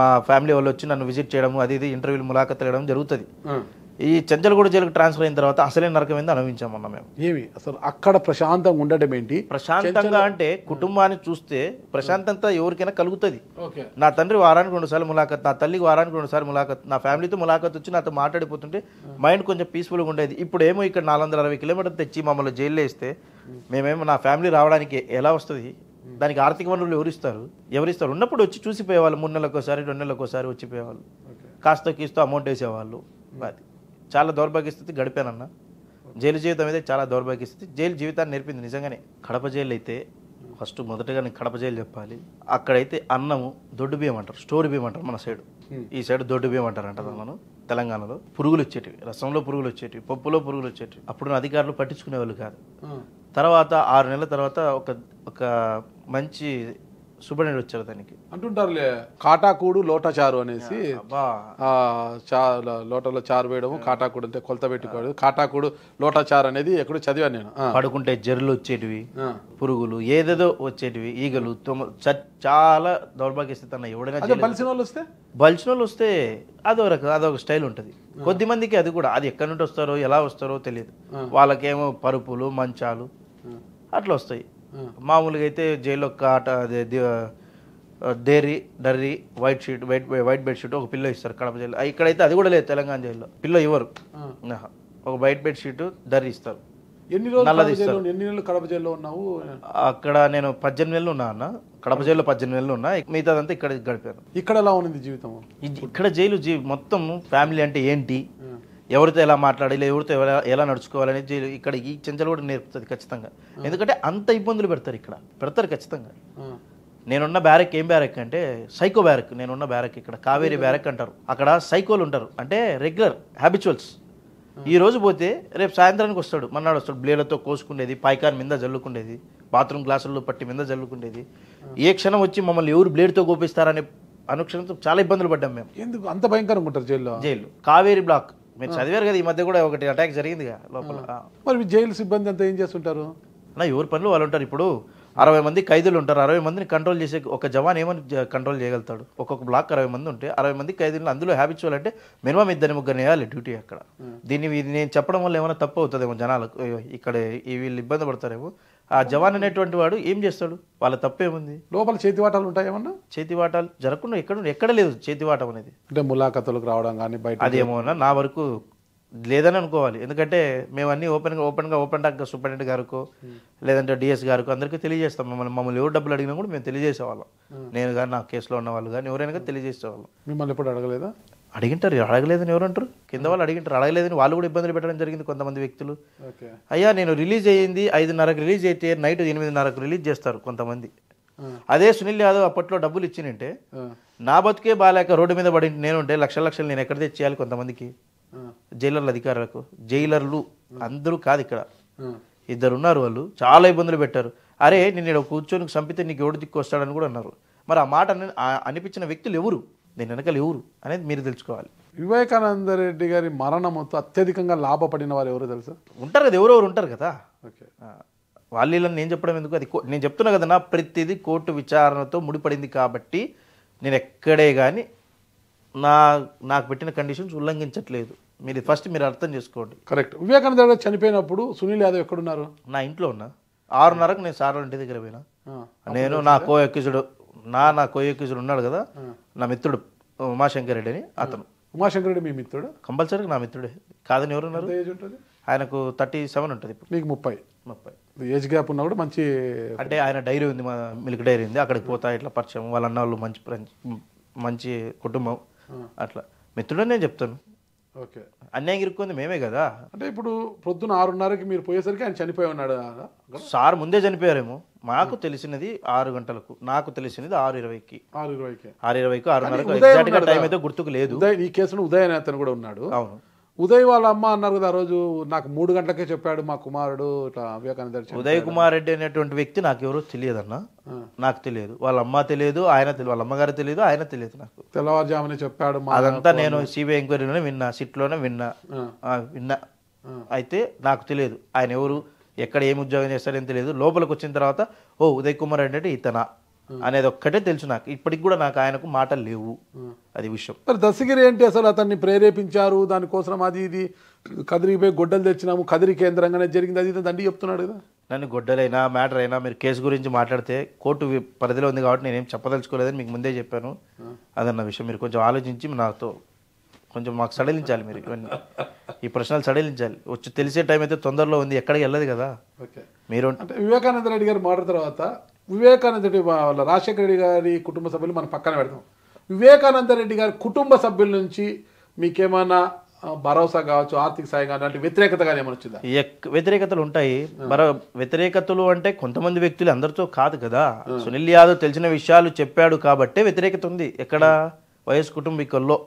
మా ఫ్యామిలీ వాళ్ళు వచ్చి నన్ను విజిట్ చేయడం, అది ఇది ఇంటర్వ్యూలు ములాఖత్ తిరగడం జరుగుతుంది. ఈ చెంచలగూడ జైలుకు ట్రాన్స్ఫర్ అయిన తర్వాత అసలే నరకం ఏంది అనుభవించామన్న మేము. ఏమి అసలు అక్కడ ప్రశాంతంగా ఉండడం ఏంటి? ప్రశాంతంగా అంటే కుటుంబాన్ని చూస్తే ప్రశాంతంగా ఎవరికైనా కలుగుతుంది. నా తండ్రి వారానికి 2 సార్లు ములాఖత్, నా తల్లికి వారానికి 2 సార్లు ములాఖత్, నా ఫ్యామిలీతో ములాఖత్ వచ్చి నాతో మాట్లాడిపోతుంటే మైండ్ కొంచెం పీస్ఫుల్గా ఉండేది. ఇప్పుడు ఏమో ఇక్కడ 460 కిలోమీటర్లు తెచ్చి మమ్మల్ని జైల్లో వేస్తే మేమేమో, నా ఫ్యామిలీ రావడానికి ఎలా వస్తుంది? దానికి ఆర్థిక వనరులు ఎవరిస్తారు? ఉన్నప్పుడు వచ్చి చూసిపోయేవాళ్ళు, 3 నెలలకు ఒకసారి 2 నెలలకు ఒకసారి వచ్చిపోయేవాళ్ళు, కాస్త కీస్తో అమౌంట్ వేసేవాళ్ళు. అది చాలా దౌర్భాగ్య స్థితి గడిపానన్న. జైలు జీవితం అయితే చాలా దౌర్భాగ్య స్థితి. జైలు జీవితాన్ని నేర్పింది నిజంగానే. కడప జైలు అయితే ఫస్ట్ మొదటగా నేను కడప జైలు చెప్పాలి. అక్కడైతే అన్నము దొడ్డు బియ్యం అంటారు, స్టోర్ బియ్యం అంటారు మన సైడు. ఈ సైడ్ దొడ్డు బియ్యం అంటారంట మనం. తెలంగాణలో పురుగులు వచ్చేటివి, రసంలో పురుగులు వచ్చేటివి, పప్పులో పురుగులు వచ్చేటివి. అప్పుడు అధికారులు పట్టించుకునేవాళ్ళు కాదు. తర్వాత 6 నెలల తర్వాత ఒక మంచి సూపరింటెండెంట్ వచ్చారు. దానికి అంటుంటారులే, కాటాకూడు లోటచారు అనేసి. లోటలో చారు వేయడము, కాటాకూడు అంటే కొలత పెట్టుకోవడం, కాటాకూడు లోటచారు అనేది ఎక్కడో చదివాను నేను. పడుకుంటే జర్రులు వచ్చేటివి, పురుగులు ఏదేదో వచ్చేటివి, ఈగలు, చాలా దౌర్భాగ్య స్థితి అన్న. ఎవడైనా బలిసిన వాళ్ళు వస్తే అదొక స్టైల్ ఉంటుంది. కొద్ది మందికి అది కూడా, అది ఎక్కడి నుండి వస్తారో ఎలా వస్తారో తెలియదు. వాళ్ళకేమో పరుపులు, మంచాలు అట్లా వస్తాయి. మామూలుగా అయితే జైల్లో డర్రీ, వైట్ బెడ్షీట్, ఒక పిల్లో ఇస్తారు కడప జైల్లో. ఇక్కడైతే అది కూడా లేదు, తెలంగాణ జైల్లో పిల్లో ఇవ్వరు. ఒక వైట్ బెడ్షీట్, డర్రీ ఇస్తారు. నల్లది ఇస్తారు. ఎన్ని నెలలు కడప జైల్లో ఉన్నావు? అక్కడ నేను 18 నెలలు ఉన్నా అన్న. కడప జైల్లో 18 నెలలు ఉన్నా, మిగతాదంతా ఇక్కడ గడిపాను. ఇక్కడ ఎలా ఉంది జీవితం? ఇక్కడ జైలు మొత్తం ఫ్యామిలీ అంటే ఏంటి, ఎవరితో ఎలా మాట్లాడాలి, ఎవరితో ఎలా నడుచుకోవాలనేది జైలు ఇక్కడ ఈ చెంచలు కూడా నేర్పుతుంది ఖచ్చితంగా. ఎందుకంటే అంత ఇబ్బందులు పెడతారు ఖచ్చితంగా. నేనున్న బ్యారెక్ ఏం బ్యారెక్ అంటే సైకో బ్యారెక్. నేనున్న బ్యారెక్ ఇక్కడ కావేరీ బ్యారెక్ అంటారు. అక్కడ సైకోలు ఉంటారు, అంటే రెగ్యులర్ హ్యాబిచువల్స్. ఈ రోజు పోతే రేపు సాయంత్రానికి వస్తాడు, మన్నాడు వస్తాడు, బ్లేడ్లతో కోసుకునేది, పాయికాన్ మీద జల్లుకుండేది, బాత్రూమ్ గ్లాసుల్లో పట్టి మీద జల్లుకుండేది. ఏ క్షణం వచ్చి మమ్మల్ని ఎవరు బ్లేడ్తో కోపిస్తారనే అనుక్షణంతో చాలా ఇబ్బందులు పడ్డాం మేము. ఎందుకు అంత భయంకరంగా ఉంటారు జైలు? కావేరీ బ్లాక్ మీరు చదివారు కదా, ఈ మధ్య కూడా ఒకటి అటాక్ జరిగింది లోపల. మరి జైలు సిబ్బంది అంతా ఏం చేస్తుంటారు అన్న? ఎవరి పనులు వాళ్ళు ఉంటారు. ఇప్పుడు 60 మంది ఖైదీలు ఉంటారు. 60 మందిని కంట్రోల్ చేసే ఒక జవాన్ ఏమని కంట్రోల్ చేయగలుగుతాడు? ఒక్కొక్క బ్లాక్ 60 మంది ఉంటే 60 మంది ఖైదీలు, అందులో హ్యాబిచువల్ అంటే మినిమం 2-3 వేయాలి డ్యూటీ అక్కడ. దీన్ని నేను చెప్పడం వల్ల ఏమైనా తప్పు అవుతుందేమో జనాలకు, ఇక్కడ వీళ్ళు ఇబ్బంది పడతారేమో. ఆ జవాన్ అనేటువంటి వాడు ఏం చేస్తాడు? వాళ్ళ తప్పేముంది? లోపల చేతివాటాలు ఉంటాయేమన్నా? చేతివాటాలు జరగకుండా ఎక్కడ లేదు చేతివాటం అనేది. అంటే ములాఖతులకు రావడం కానీ బయట అదేమో నా వరకు లేదని అనుకోవాలి. ఎందుకంటే మేము అన్ని ఓపెన్ టాక్ సూపరింటెండెంట్ గారికి లేదంటే డిఎస్ గారికి అందరికీ తెలియజేస్తాం. మమ్మల్ని ఎవరు డబ్బులు అడిగినా కూడా మేము తెలియజేసేవాళ్ళం. నేను కానీ నా కేసులో ఉన్న వాళ్ళు కానీ ఎవరైనా తెలియజేసేవాళ్ళం. మిమ్మల్ని ఎప్పుడు అడగలేదా? అడిగింటారు, అడగలేదని ఎవరు అంటారు? కింద వాళ్ళు అడిగింటారు, అడగలేదని వాళ్ళు కూడా ఇబ్బందులు పెట్టడం జరిగింది కొంతమంది వ్యక్తులు. అయ్యా నేను రిలీజ్ అయ్యింది 5:30కి రిలీజ్ అయితే నైట్ 8:30కు రిలీజ్ చేస్తారు కొంతమంది. అదే సునీల్ యాదవ్ అప్పట్లో డబ్బులు ఇచ్చినంటే నా బతుకే బాలేక రోడ్డు మీద పడి నేనుంటే లక్షలు నేను ఎక్కడ తెచ్చేయాలి కొంతమందికి? జైలర్ల అధికారులకు, జైలర్లు అందరూ కాదు, ఇక్కడ 2 ఉన్నారు, వాళ్ళు చాలా ఇబ్బందులు పెట్టారు. అరే నేను కూర్చొని చంపితే నీకు ఎవడు దిక్కు వస్తాడని కూడా అన్నారు. మరి ఆ మాట అనిపించిన వ్యక్తులు ఎవరు, దీని వెనకాల ఎవరు అనేది మీరు తెలుసుకోవాలి. వివేకానంద రెడ్డి గారి మరణంతో అత్యధికంగా లాభపడిన వారు ఎవరు తెలుసా? ఉంటారు కదా, ఎవరెవరు ఉంటారు కదా. వాళ్ళని నేను చెప్పడం ఎందుకు, అది నేను చెప్తున్నా కదా, నా ప్రతిదీ కోర్టు విచారణతో ముడిపడింది కాబట్టి నేను ఎక్కడే కానీ నాకు పెట్టిన కండిషన్స్ ఉల్లంఘించట్లేదు. మీరు ఫస్ట్ మీరు అర్థం చేసుకోండి. కరెక్ట్. వివేకానంద రెడ్డి చనిపోయినప్పుడు సునీల్ యాదవ్ ఎక్కడున్నారు? నా ఇంట్లో ఉన్నా. 6:30కు నేను సార్ ఇంటి దగ్గర పోయినా. నేను నా కో-ఎక్యూజ్డ్ ఉన్నాడు కదా, నా మిత్రుడు ఉమాశంకర్ రెడ్డి అని, అతను. ఉమాశంకర్ రెడ్డి మీ మిత్రుడు? కంపల్సరీ నా మిత్రుడే. కాదని ఎవరున్నారు? ఆయనకు 37 ఉంటుంది, ఇప్పుడు మీకు 30. ఏజ్ గ్యాప్ ఉన్నా కూడా మంచి, అంటే ఆయన డైరీ ఉంది, మా మిల్క్ డైరీ ఉంది, అక్కడికి పోతా ఇట్లా పరిచయం, వాళ్ళ అన్న వాళ్ళు మంచి కుటుంబం, అట్లా మిత్రుడని నేను చెప్తాను. ఓకే. అన్యాయం ఇరుక్కుంది మేమే కదా. అంటే ఇప్పుడు పొద్దున 6:30కి మీరు పోయేసరికి ఆయన చనిపోయి ఉన్నాడు. సార్ ముందే చనిపోయారేమో, మాకు తెలిసినది 6 గంటలకు, నాకు తెలిసినది 6:20కి 6:30కు ఎగ్జాక్ట్ గా టైం అయితే గుర్తుకు లేదు. ఈ కేసులో ఉదయ్ అనే అతను కూడా ఉన్నాడు. అవును. ఉదయ్ వాళ్ళ అమ్మ అన్నారు కదా ఆ రోజు, నాకు 3 గంటలకే చెప్పాడు మా కుమారుడు ఇట్లా వివేకానంద. ఉదయ్ కుమార్ రెడ్డి అనేటువంటి వ్యక్తి నాకు ఎవరో తెలియదన్న, నాకు తెలియదు, వాళ్ళ అమ్మ తెలియదు, ఆయన తెలియదు, వాళ్ళ అమ్మగారు తెలియదు, ఆయన తెలియదు, నాకు తెల్లవారుజామునే చెప్పాడు. అదంతా నేను సిబిఐ ఎంక్వైరీలోనే విన్నా, సిట్లోనే విన్నా. అయితే నాకు తెలియదు ఆయన ఎవరు, ఎక్కడ ఏమి ఉద్యోగం చేస్తారని తెలియదు. లోపలికి వచ్చిన తర్వాత ఓ ఉదయ్ కుమార్ రెడ్డి అంటే ఇతనా అనేది ఒక్కటే తెలుసు నాకు. ఇప్పటికి కూడా నాకు ఆయనకు మాటలు లేవు, అది విషయం. మరి దస్తగిరి ఏంటి అసలు అతన్ని ప్రేరేపించారు దానికోసం, అది ఇది కదిరికి పోయి గొడ్డలు తెచ్చినాము, కదిరి కేంద్రంగానే జరిగింది, అది దండి చెప్తున్నాడు కదా. నన్ను గొడ్డలైనా మ్యాటర్ అయినా మీరు కేసు గురించి మాట్లాడితే కోర్టు పరిధిలో ఉంది కాబట్టి నేనేం చెప్పదలుచుకోలేదని మీకు ముందే చెప్పాను. అదన్న విషయం మీరు కొంచెం ఆలోచించి నాతో కొంచెం మాకు సడలించాలి. మీరు ఇవన్నీ ఈ ప్రశ్నలు సడలించాలి. వచ్చి తెలిసే టైం అయితే తొందరలో ఉంది, ఎక్కడికి వెళ్ళదు కదా. మీరు అంటే వివేకానంద రెడ్డి గారు మాట తర్వాత వివేకానంద రెడ్డి వాళ్ళ రాజశేఖర రెడ్డి గారి కుటుంబ సభ్యులు మనం పక్కన పెడతాం. వివేకానంద రెడ్డి గారి కుటుంబ సభ్యుల నుంచి మీకేమైనా భరోసా కావచ్చు, ఆర్థిక సాయం కావచ్చు, అంటే వ్యతిరేకత కానీ ఏమైనా వచ్చిందా? వ్యతిరేకతలు ఉంటాయి. వ్యతిరేకతలు అంటే కొంతమంది వ్యక్తులు అందరితో కాదు కదా. సునీల్ యాదవ్ తెలిసిన విషయాలు చెప్పాడు కాబట్టే వ్యతిరేకత ఉంది. ఎక్కడ? వైఎస్ కుటుంబీకుల్లో,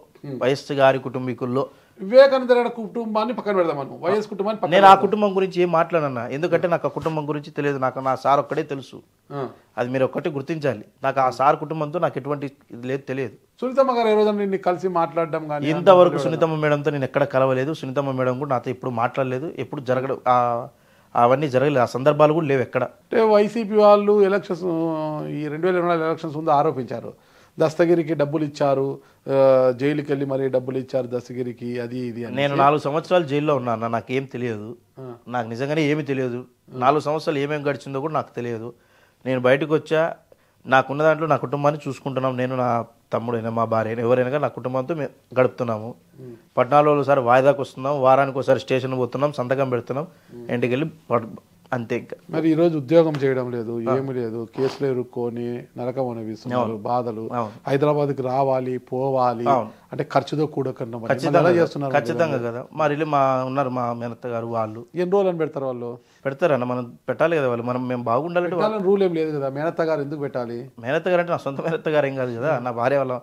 వైఎస్ గారి కుటుంబీకుల్లో. వివేకానంద రెడ్డి కుటుంబాన్ని పక్కన పెడదాం మనం, వైఎస్ కుటుంబాన్ని. నేను ఆ కుటుంబం గురించి ఏం మాట్లాడన్నా, ఎందుకంటే నాకు ఆ కుటుంబం గురించి తెలియదు. నాకు నా సార్ ఒక్కడే తెలుసు, అది మీరు ఒక్కటి గుర్తించాలి. నాకు ఆ సార్ కుటుంబంతో నాకు ఎటువంటి లేదు, తెలియదు. సునీతమ్మ గారు ఏ రోజు నిన్ను కలిసి మాట్లాడడం కానీ? ఇంతవరకు సునీతమ్మ మేడంతో నేను ఎక్కడ కలవలేదు. సునీతమ్మ మేడం కూడా నాతో ఎప్పుడు మాట్లాడలేదు, ఎప్పుడు జరగడం అవన్నీ జరగలేదు, ఆ సందర్భాలు కూడా లేవు ఎక్కడ. అంటే వైసీపీ వాళ్ళు ఎలక్షన్స్, ఈ 2024 ఎలక్షన్స్ ముందు ఆరోపించారు, దస్తగిరికి డబ్బులు ఇచ్చారు, జైలుకి వెళ్ళి మరి డబ్బులు ఇచ్చారు దస్తగిరికి, అది ఇది. నేను 4 సంవత్సరాలు జైల్లో ఉన్నాను, నాకేం తెలియదు, నాకు నిజంగానే ఏమీ తెలియదు. 4 సంవత్సరాలు ఏమేమి గడిచిందో కూడా నాకు తెలియదు. నేను బయటకు వచ్చా, నాకున్న దాంట్లో నా కుటుంబాన్ని చూసుకుంటున్నాం. నేను, నా తమ్ముడైనా, మా భార్య అయినా, ఎవరైనా నా కుటుంబంతో మేము గడుపుతున్నాము. పట్టణాల్లో ఒకసారి వాయిదాకు వస్తున్నాం, వారానికి ఒకసారి స్టేషన్ పోతున్నాం, సంతకం పెడుతున్నాం, ఇంటికి వెళ్ళి అంతే. ఇంకా మరి ఈరోజు ఉద్యోగం చేయడం లేదు, ఏమి లేదు, కేసులు ఎరుక్కొని నరకం అనిపిస్తున్నారు, బాధలు. హైదరాబాద్కి రావాలి, పోవాలి అంటే ఖర్చుతో కూడకన్నా చేస్తున్నారు. ఖచ్చితంగా కదా. మరి మా ఉన్నారు మా మేనత్త గారు, వాళ్ళు ఎన్ని రోజులు అని పెడతారు? వాళ్ళు పెడతారన్న, మనం పెట్టాలి కదా. వాళ్ళు మేము బాగుండాలంటే రూల్ ఏం లేదు కదా. మేనత్త గారు ఎందుకు పెట్టాలి? మేనత్త గారు అంటే నా సొంత మేనత్త గారు ఏం కాదు కదా, నా భార్య వాళ్ళ,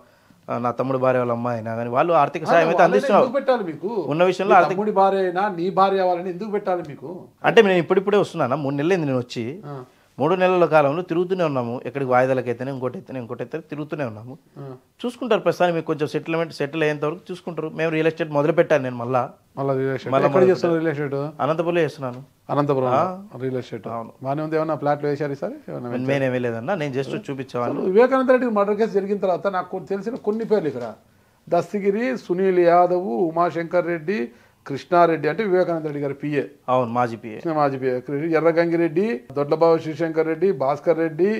నా తమ్ముడు భార్య వాళ్ళ అమ్మాయి అయినా కానీ వాళ్ళు ఆర్థిక సాయం అయితే అందిస్తున్నారు. పెట్టాలి మీకు ఉన్న విషయంలో. తమ్ముడి భార్య అయినా నీ భార్య వాళ్ళని ఎందుకు పెట్టాలి మీకు? అంటే నేను ఇప్పుడిప్పుడే వస్తున్నాను, 3 నెలలైంది నేను వచ్చి. 3 నెలల కాలంలో తిరుగుతూనే ఉన్నాము, ఎక్కడికి వాయిదాలకైతేనే ఇంకోటి తిరుగుతూనే ఉన్నాము. చూసుకుంటారు ప్రస్తుతానికి, మీకు కొంచెం సెటిల్ అయ్యేంత వరకు చూసుకుంటారు. మేము రియల్ ఎస్టేట్ మొదలు పెట్టాను నేను మళ్ళీ అనంతపురంలో చేస్తున్నాను. అనంతపురం రియల్ ఎస్టేట్ బాగానే ఉంది. ఏమన్నా ఫ్లాట్లు వేశారు ఈసారి? నేనేమీ లేదన్నా, నేను జస్ట్ చూపించేవాళ్ళు. వివేకానంద రెడ్డి మర్డర్ కేసు జరిగిన తర్వాత నాకు తెలిసిన కొన్ని పేర్లు ఇక్కడ: దస్తగిరి, సునీల్ యాదవ్, ఉమాశంకర్ రెడ్డి, కృష్ణారెడ్డి అంటే వివేకానంద రెడ్డి గారి పిఏ. అవును, మాజీ పిఏ. ఎర్రగంగిరెడ్డి, దొడ్లబాబు శివశంకర్ రెడ్డి, భాస్కర్ రెడ్డి,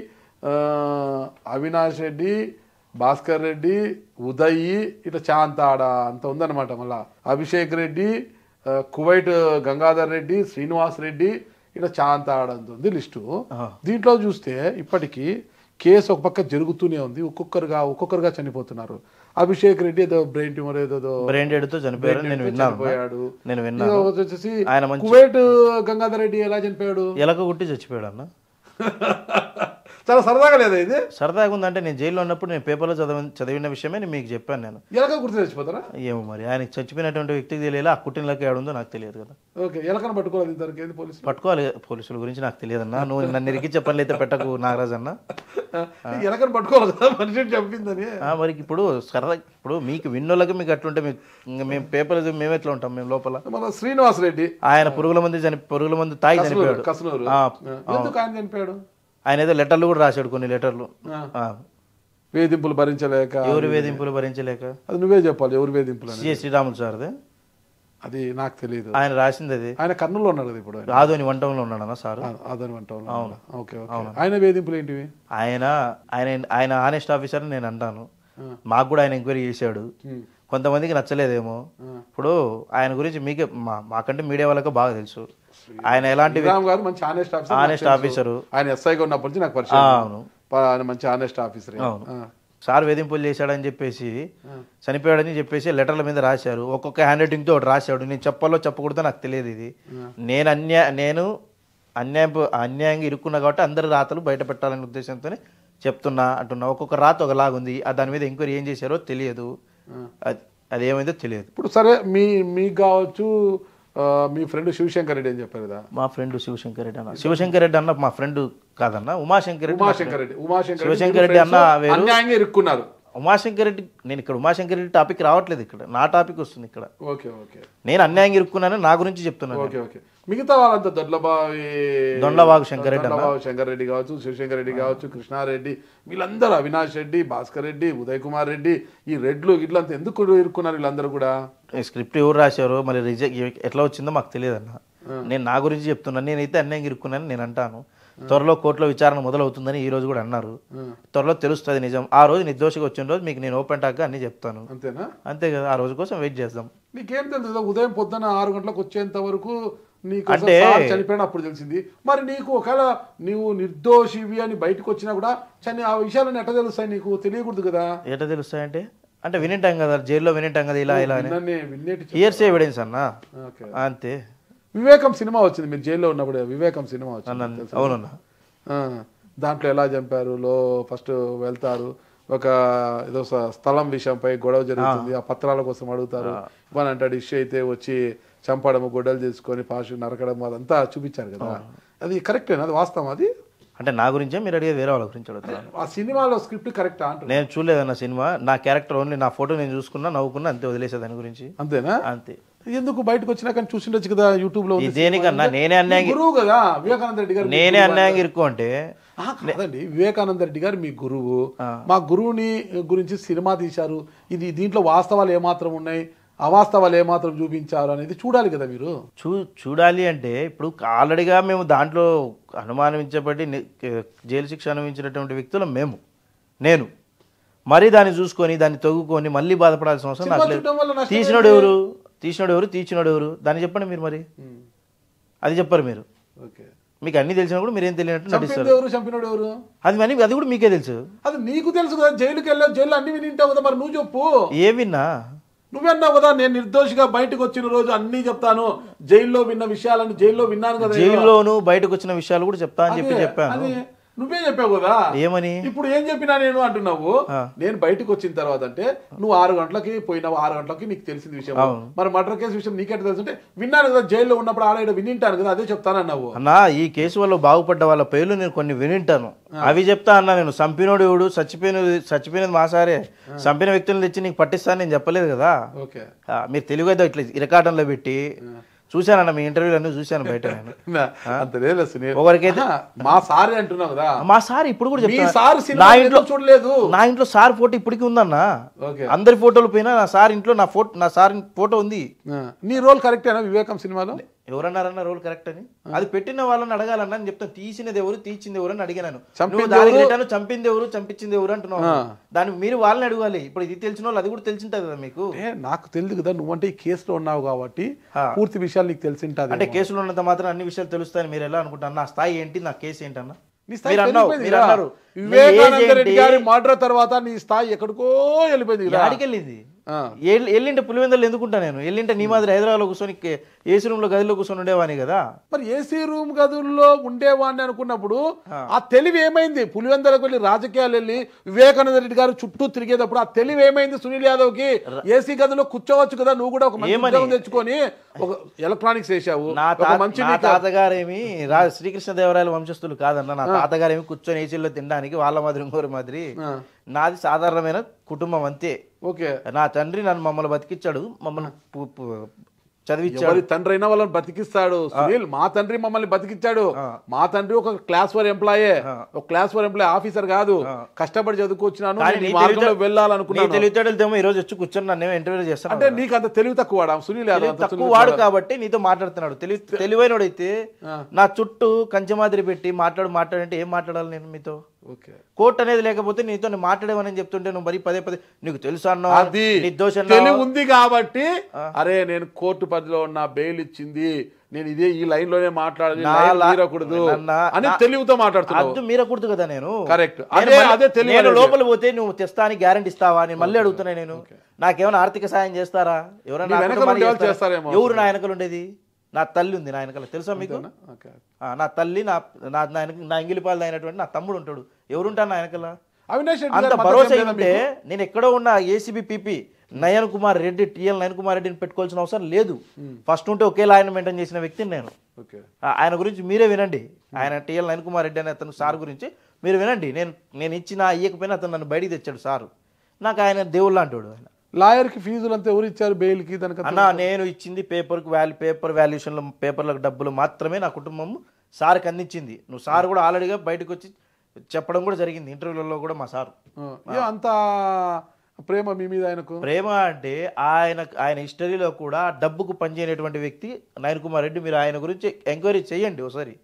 అవినాష్ రెడ్డి, భాస్కర్ రెడ్డి, ఉదయ్, ఇట్లా చాంతాడ అంత ఉందన్నమాట. మళ్ళా అభిషేక్ రెడ్డి, కువైట్ గంగాధర్ రెడ్డి, శ్రీనివాస్ రెడ్డి, ఇట్లా చాంతాడ అంత ఉంది లిస్టు. దీంట్లో చూస్తే ఇప్పటికీ కేసు ఒక పక్క జరుగుతూనే ఉంది, ఒక్కొక్కరుగా చనిపోతున్నారు. అభిషేక్ రెడ్డి ఏదో బ్రెయిన్ ట్యూమర్ ఏదో బ్రెయిన్ డెడ్ తో చనిపోయారు, నేను విన్నాను. వచ్చేసి కువైట్ గంగాధర్ రెడ్డి ఎలా చనిపోయాడు? ఎలక గుట్టి చచ్చిపోయాడు అన్న. చాలా సరదాగా లేదా ఇది? సరదాగా ఉందంటే నేను జైల్లో ఉన్నప్పుడు నేను పేపర్లో చదివిన విషయమే నేను మీకు చెప్పాను. నేను ఎలక గుర్తు చచ్చిపోతారా? ఏమో మరి ఆయనకి చచ్చిపోయినటువంటి వ్యక్తికి తెలియాలి, ఆ కుట్టినలోకి ఏడుందో నాకు తెలియదు కదా. ఓకే, ఎలకను పట్టుకోవాలి, ఇంతవరకు పోలీసులు పట్టుకోవాలి. పోలీసుల గురించి నాకు తెలియదన్నా, నువ్వు నన్ను ఇరికి చెప్పని అయితే పెట్టకు నాగరాజ్ అన్న. ఎలకను పట్టుకోవాలి కదా మనిషి చెప్పిందని. మరి ఇప్పుడు సరదా, ఇప్పుడు మీకు విన్నోళ్ళకి మీకు అట్లుంటే మేము పేపర్ మేము ఎట్లా ఉంటాం? మేము లోపల మన శ్రీనివాస్ రెడ్డి ఆయన పురుగుల మందు తాగి చనిపోయాడు. ఎందుకు ఆయన చనిపోయాడు? ఆయన ఏదో లెటర్లు కూడా రాశాడు, కొన్ని లెటర్లు. వేధింపులు భరించలేక. ఎవరు వేధింపులు భరించలేక? అది నువ్వే చెప్పాలి, ఎవరు వేధింపులు? శ్రీరాములు సార్దే, అది నాకు తెలియదు. ఆయన రాసింది అది. ఆయన కర్నూలులో ఉన్నాడు కదా ఇప్పుడు? ఆదోని వంటంలో ఉన్నాడన్నా సార్. ఆదోని వంటంలో. అవును, ఓకే. ఆయన వేధింపులు ఏంటివి? ఆయన ఆనెస్ట్ ఆఫీసర్ నేను అంటాను. మాకు కూడా ఆయన ఎంక్వైరీ చేశాడు, కొంతమందికి నచ్చలేదేమో. ఇప్పుడు ఆయన గురించి మీకే మాకంటే మీడియా వాళ్ళకి బాగా తెలుసు. ఆయన ఎలాంటి ఆనెస్ట్ ఆఫీసరు. ఆయన ఎస్ఐగా ఉన్నప్పటి నుంచి నాకు పరిచయం. అవును, మంచి ఆనెస్ట్ ఆఫీసర్. అవును. సార్ వేధింపులు చేశాడని చెప్పేసి, చనిపోయాడని చెప్పేసి లెటర్ల మీద రాశారు. ఒక్కొక్క హ్యాండ్ రైటింగ్ తో ఒకటి రాశాడు. నేను చెప్పాలో చెప్పకూడదో నాకు తెలియదు. ఇది నేను అన్యాయంగా ఇరుక్కున్నా కాబట్టి అందరి రాతలు బయట పెట్టాలనే ఉద్దేశంతో చెప్తున్నా అంటున్నా. ఒక్కొక్క రాత ఒకలాగుంది. దాని మీద ఎంక్వైరీ ఏం చేశారో తెలియదు, అదేమైందో తెలియదు. ఇప్పుడు సరే, మీకు కావచ్చు, మీ ఫ్రెండ్ శివశంకర్ రెడ్డి అని చెప్పారు కదా? మా ఫ్రెండ్ శివశంకర్ రెడ్డి అన్న. శివశంకర్ రెడ్డి అన్న మా ఫ్రెండ్ కాదన్న, ఉమాశంకర్ రెడ్డి. శివశంకర్ రెడ్డి అన్న అన్యాయంగా ఇరుక్కున్నారు. ఉమాశంకర్ రెడ్డి, నేను ఇక్కడ ఉమాశంకర్ రెడ్డి టాపిక్ రావట్లేదు, ఇక్కడ నా టాపిక్ వస్తుంది ఇక్కడ. ఓకే ఓకే, నేను అన్యాయంగా ఇరుక్కున్నాను, నా గురించి చెప్తున్నాను. Okay okay. మిగతా వాళ్ళంతా దొండబాబు శంకర్ రెడ్డి కావచ్చు, శివశంకర్ రెడ్డి కావచ్చు, కృష్ణారెడ్డి, వీళ్ళందరూ, అవినాష్ రెడ్డి, భాస్కర్ రెడ్డి, ఉదయ్ కుమార్ రెడ్డి, ఈ రెడ్లు ఇట్లంతా ఎందుకు ఇరుక్కున్నారు వీళ్ళందరూ కూడా? స్క్రిప్ట్ ఎవరు రాశారో మరి రిజెక్ట్ ఎట్లా వచ్చిందో మాకు తెలియదు అన్న. నేను నా గురించి చెప్తున్నాను. నేనైతే అన్యాయంగా ఇరుక్కున్నాను నేను అంటాను. త్వరలో కోర్టులో విచారణ మొదలవుతుందని ఈ రోజు కూడా అన్నారు. త్వరలో తెలుస్తుంది నిజం. ఆ రోజు నిర్దోషిగా వచ్చిన రోజు మీకు నేను ఓపెన్ టాక్గా అన్ని చెప్తాను. అంతేనా? అంతే కదా, ఆ రోజు కోసం వెయిట్ చేద్దాం. నీకేం తెలుసు? ఉదయం పొద్దున 6 గంటలకు వచ్చేంత వరకు నీకు అంటే చనిపోయిన అప్పుడు తెలిసింది. మరి నీకు ఒకవేళ నీవు నిర్దోషివి అని బయటకు వచ్చినా కూడా ఆ విషయాలన్నీ ఎట్లా తెలుస్తాయి? నీకు తెలియకూడదు కదా. ఎట్లా తెలుస్తాయంటే అంటే వినింటాం కదా, జైల్లో వినింటాం కదా, ఇలా ఇలా ఇయర్స్ ఎవిడెన్స్ అన్న. అంతే. వివేకం సినిమా వచ్చింది, మీరు జైల్లో ఉన్నప్పుడు వివేకం సినిమా వచ్చింది. అవునన్నా. దాంట్లో ఎలా చంపారు? ఫస్ట్ వెళ్తారు, ఒక ఏదో స్థలం విషయంపై గొడవ జరుగుతుంది, ఆ పత్రాల కోసం అడుగుతారు. ఇవన్నీ అంటాడు, ఇష్యూ అయితే వచ్చి చంపడము, గొడ్డలు తీసుకొని పాషు నరకడం, అదంతా చూపించారు కదా. అది కరెక్టేనా? అది వాస్తవం? అది అంటే నా గురించే మీరు అడిగేది, వేరే వాళ్ళ గురించి అడుగుతారు. ఆ సినిమాలో స్క్రిప్ట్ కరెక్టా అంటే? నేను చూడలేదన్న సినిమా. నా క్యారెక్టర్ ఓన్లీ నా ఫోటో నేను చూసుకున్నా, నవ్వుకున్నా, అంతే, వదిలేసే దాని గురించి. అంతేనా? అంతే. ఎందుకు బయటకు వచ్చినా కానీ చూసిండొచ్చు కదా యూట్యూబ్ లో. దేనికన్నా నేనే అన్యాయం, గురువు కదా వివేకానంద రెడ్డి గారు. నేనే అన్యాయంగా ఇరుక్కు అంటే కాదండి, వివేకానంద రెడ్డి గారు మీ గురువు. మా గురువుని గురించి సినిమా తీశారు. ఇది దీంట్లో వాస్తవాలు ఏమాత్రం ఉన్నాయి, అవాస్తవాలు ఏమాత్రం చూపించారు అనేది చూడాలి కదా మీరు. చూడాలి అంటే ఇప్పుడు ఆల్రెడీగా మేము దాంట్లో అనుమానించబడి జైలు శిక్ష అనుభవించినటువంటి వ్యక్తులు నేను మరీ దాన్ని చూసుకొని దాన్ని తొగుకొని మళ్ళీ బాధపడాల్సిన అవసరం నాకు లేదు. తీసినోడు ఎవరు దాన్ని చెప్పండి మీరు. మరి అది చెప్పరు మీరు. మీకు అన్ని తెలిసినా కూడా మీరేం తెలియనట్టు నటిస్తారు. అది కూడా మీకే తెలుసు. అది నీకు తెలుసు కదా, జైలుకి వెళ్ళావు, జైలు అన్ని వినింటావు కదా. మరి నువ్వు చెప్పు. ఏ విన్నా? నువ్వన్నావు కదా, నేను నిర్దోషిగా బయటకు వచ్చిన రోజు అన్ని చెప్తాను, జైల్లో విన్న విషయాలను జైల్లో విన్నాను కదా. జైల్లోను బయటకు వచ్చిన విషయాలు కూడా చెప్తా అని చెప్పాను. నువ్వే చెప్పావు కదా. ఏమని? ఇప్పుడు ఏం చెప్పినా నేను అంటున్నావు. నేను బయటకు వచ్చిన తర్వాత అంటే నువ్వు 6 గంటలకి పోయినావు, 6 గంటలకి నీకు తెలిసిన విషయం. మరి మర్డర్ కేసు విషయం నీకెట్లా తెలుసు అంటే? విన్నాను కదా, జైల్లో ఉన్నప్పుడు ఆడ వినింటాను కదా, అదే చెప్తానన్నావు. అన్నా, ఈ కేసు వల్ల బాగుపడ్డ వాళ్ళ పేర్లు నేను కొన్ని వినింటాను, అవి చెప్తా అన్నా. నేను చంపినోడు ఎవడు, చచ్చిపోయినది మా సారే, చంపిన వ్యక్తులను తెచ్చి నీకు పట్టిస్తాను నేను చెప్పలేదు కదా. మీరు తెలుగు ఇట్లా ఇరకాటంలో పెట్టి చూశానన్న మీ ఇంటర్వ్యూలు అన్నీ చూశాను బయట. ఒకరికైతే మా సార్ అంటున్నావు కదా, మా సార్ ఇప్పుడు కూడా చెప్తాను. నా ఇంట్లో సార్ ఫోటో ఇప్పటికీ ఉందన్న. అందరి ఫోటోలు పోయినా నా సార్ ఇంట్లో నా సార్ ఫోటో ఉంది. నీ రోల్ కరెక్టేనా వివేకం సినిమాలో? ఎవరన్నారన్న రోల్ కరెక్ట్ అని? అది పెట్టిన వాళ్ళని అడగాలన్నా. నేను చెప్తాను, తీసింది ఎవరు, తీర్చింది ఎవరు అని అడిగాను. చంపింది ఎవరు, చంపించింది ఎవరు అంటున్నావు. దాన్ని మీరు వాళ్ళని అడగాలి. ఇప్పుడు ఇది తెలిసిన వాళ్ళు అది కూడా తెలిసింటది కదా మీకు. నాకు తెలియదు కదా, నువ్వంటే ఈ కేసులో ఉన్నావు కాబట్టి పూర్తి విషయాలు నీకు తెలిసింటది. అంటే కేసులో ఉన్నంత మాత్రం అన్ని విషయాలు తెలుస్తాయని మీరు ఎలా అనుకుంటారు? నా స్థాయి ఏంటి, నా కేసు ఏంటన్నా? వివేకానంద రెడ్డి గారి మర్డర్ తర్వాత నీ స్థాయి ఎక్కడికో వెళ్ళిపోయింది. ఆడికెళ్ళింది ఎల్లింటే పులివెందులు ఎందుకుంటా నేను ఎల్లింటే నీ మాదిరి హైదరాబాద్లో కూర్చొని ఏసీ రూమ్ లో గదిలో కూర్చొని ఉండేవాని కదా. మరి ఏసీ రూమ్ గదుల్లో ఉండేవాడిని అనుకున్నప్పుడు ఆ తెలివి ఏమైంది? పులివెందులకు వెళ్ళి రాజకీయాలు వెళ్ళి వివేకానంద రెడ్డి గారు చుట్టూ తిరిగేటప్పుడు ఆ తెలివి ఏమైంది సునీల్ యాదవ్ కి? ఏసీ గదిలో కూర్చోవచ్చు కదా, నువ్వు కూడా ఒక మంచి ఉద్యోగం తెచ్చుకొని ఒక ఎలక్ట్రానిక్స్ వేసావు. నా తాతగారేమి శ్రీకృష్ణదేవరాయల వంశస్థులు కాదన్న. నా తాతగారేమి కూర్చొని ఏసీలో తినడానికి వాళ్ళ మాదిరి ఇంకోరి మాదిరి. నాది సాధారణమైన కుటుంబం అంతే. ఓకే, నా తండ్రి నన్ను మమ్మల్ని బతికిచ్చాడు, మమ్మల్ని చదివించాడు. తండ్రి అయినా వాళ్ళని బతికిస్తాడు సునీల్. మా తండ్రి మమ్మల్ని బతికిచ్చాడు. మా తండ్రి ఒక క్లాస్ 4 ఎంప్లాయే, ఒక క్లాస్ 4 ఎంప్లాయ్, ఆఫీసర్ కాదు. కష్టపడి చదువుకొచ్చినాను, వెళ్ళాలనుకున్నాను. తెలివితేటలతో ఈ రోజు వచ్చి కూర్చొని నన్ను ఇంటర్వ్యూ చేస్తాను అంటే నీకు అంత తెలివి తక్కువ సునీల్ తక్కువ వాడు కాబట్టి నీతో మాట్లాడుతున్నాడు. తెలివైనడైతే నా చుట్టూ కంచెమాదిరి పెట్టి మాట్లాడంటే ఏం మాట్లాడాలి నేను మీతో? కోర్టు అనేది లేకపోతే నీతో మాట్లాడేమని చెప్తుంటే నువ్వు మరి పదే నీకు తెలుసు అన్నా తెలివి ఉంది కాబట్టి అరే నేను కోర్టు పరిధిలో ఉన్న బెయిల్ ఇచ్చింది, నేను ఇదే ఈ లైన్ లోనే మాట్లాడాలి, మీరకూడదు అని తెలివితో మాట్లాడుతున్నావు. మీరకూడదు కదా నేను. కరెక్ట్, నేను లోపల పోతే నువ్వు తెస్తా అని గ్యారంటీ ఇస్తావా? నేను మళ్ళీ అడుగుతున్నా, నేను నాకేమైనా ఆర్థిక సాయం చేస్తారా? ఎవరైనా ఎవరు నా వెనకలు ఉండేది? నా తల్లి ఉంది నా వెనకాల, తెలుసా మీకు? నా తల్లి, నా ఇంగిలిపాలు అయినటువంటి నా తమ్ముడు ఉంటాడు. ఎవరుంటారు నా వెనకాల? అంత భరోసా ఉంటే నేను ఎక్కడో ఉన్న ACB PP Nayan Kumar Reddy, TL Nayan Kumar రెడ్డిని పెట్టుకోవాల్సిన అవసరం లేదు. ఫస్ట్ ఉంటే ఒకేలా ఆయన మెయింటైన్ చేసిన వ్యక్తిని నేను. ఆయన గురించి మీరే వినండి. ఆయన టిఎల్ నయన్ కుమార్ రెడ్డి అనే అతను సార్ గురించి మీరు వినండి. నేను ఇచ్చినా ఇయ్యకపోయినా అతను నన్ను బయటికి తెచ్చాడు సారు. నాకు ఆయన దేవుళ్ళు అంటాడు. ఆయన లాయర్కి ఫీజులు అంతా ఎవరు ఇచ్చారు బెయిల్కి? అన్నా నేను ఇచ్చింది పేపర్ వాల్యుయేషన్లో పేపర్లకు డబ్బులు మాత్రమే నా కుటుంబం సార్కి అందించింది. నువ్వు సార్ కూడా ఆల్రెడీగా బయటకు వచ్చి చెప్పడం కూడా జరిగింది ఇంటర్వ్యూలలో కూడా. మా సారు అంత ప్రేమ మీ మీద ఆయనకు? ప్రేమ అంటే ఆయన హిస్టరీలో కూడా డబ్బుకు పనిచేయనటువంటి వ్యక్తి నయన్ కుమార్ రెడ్డి. మీరు ఆయన గురించి ఎంక్వైరీ చేయండి ఒకసారి.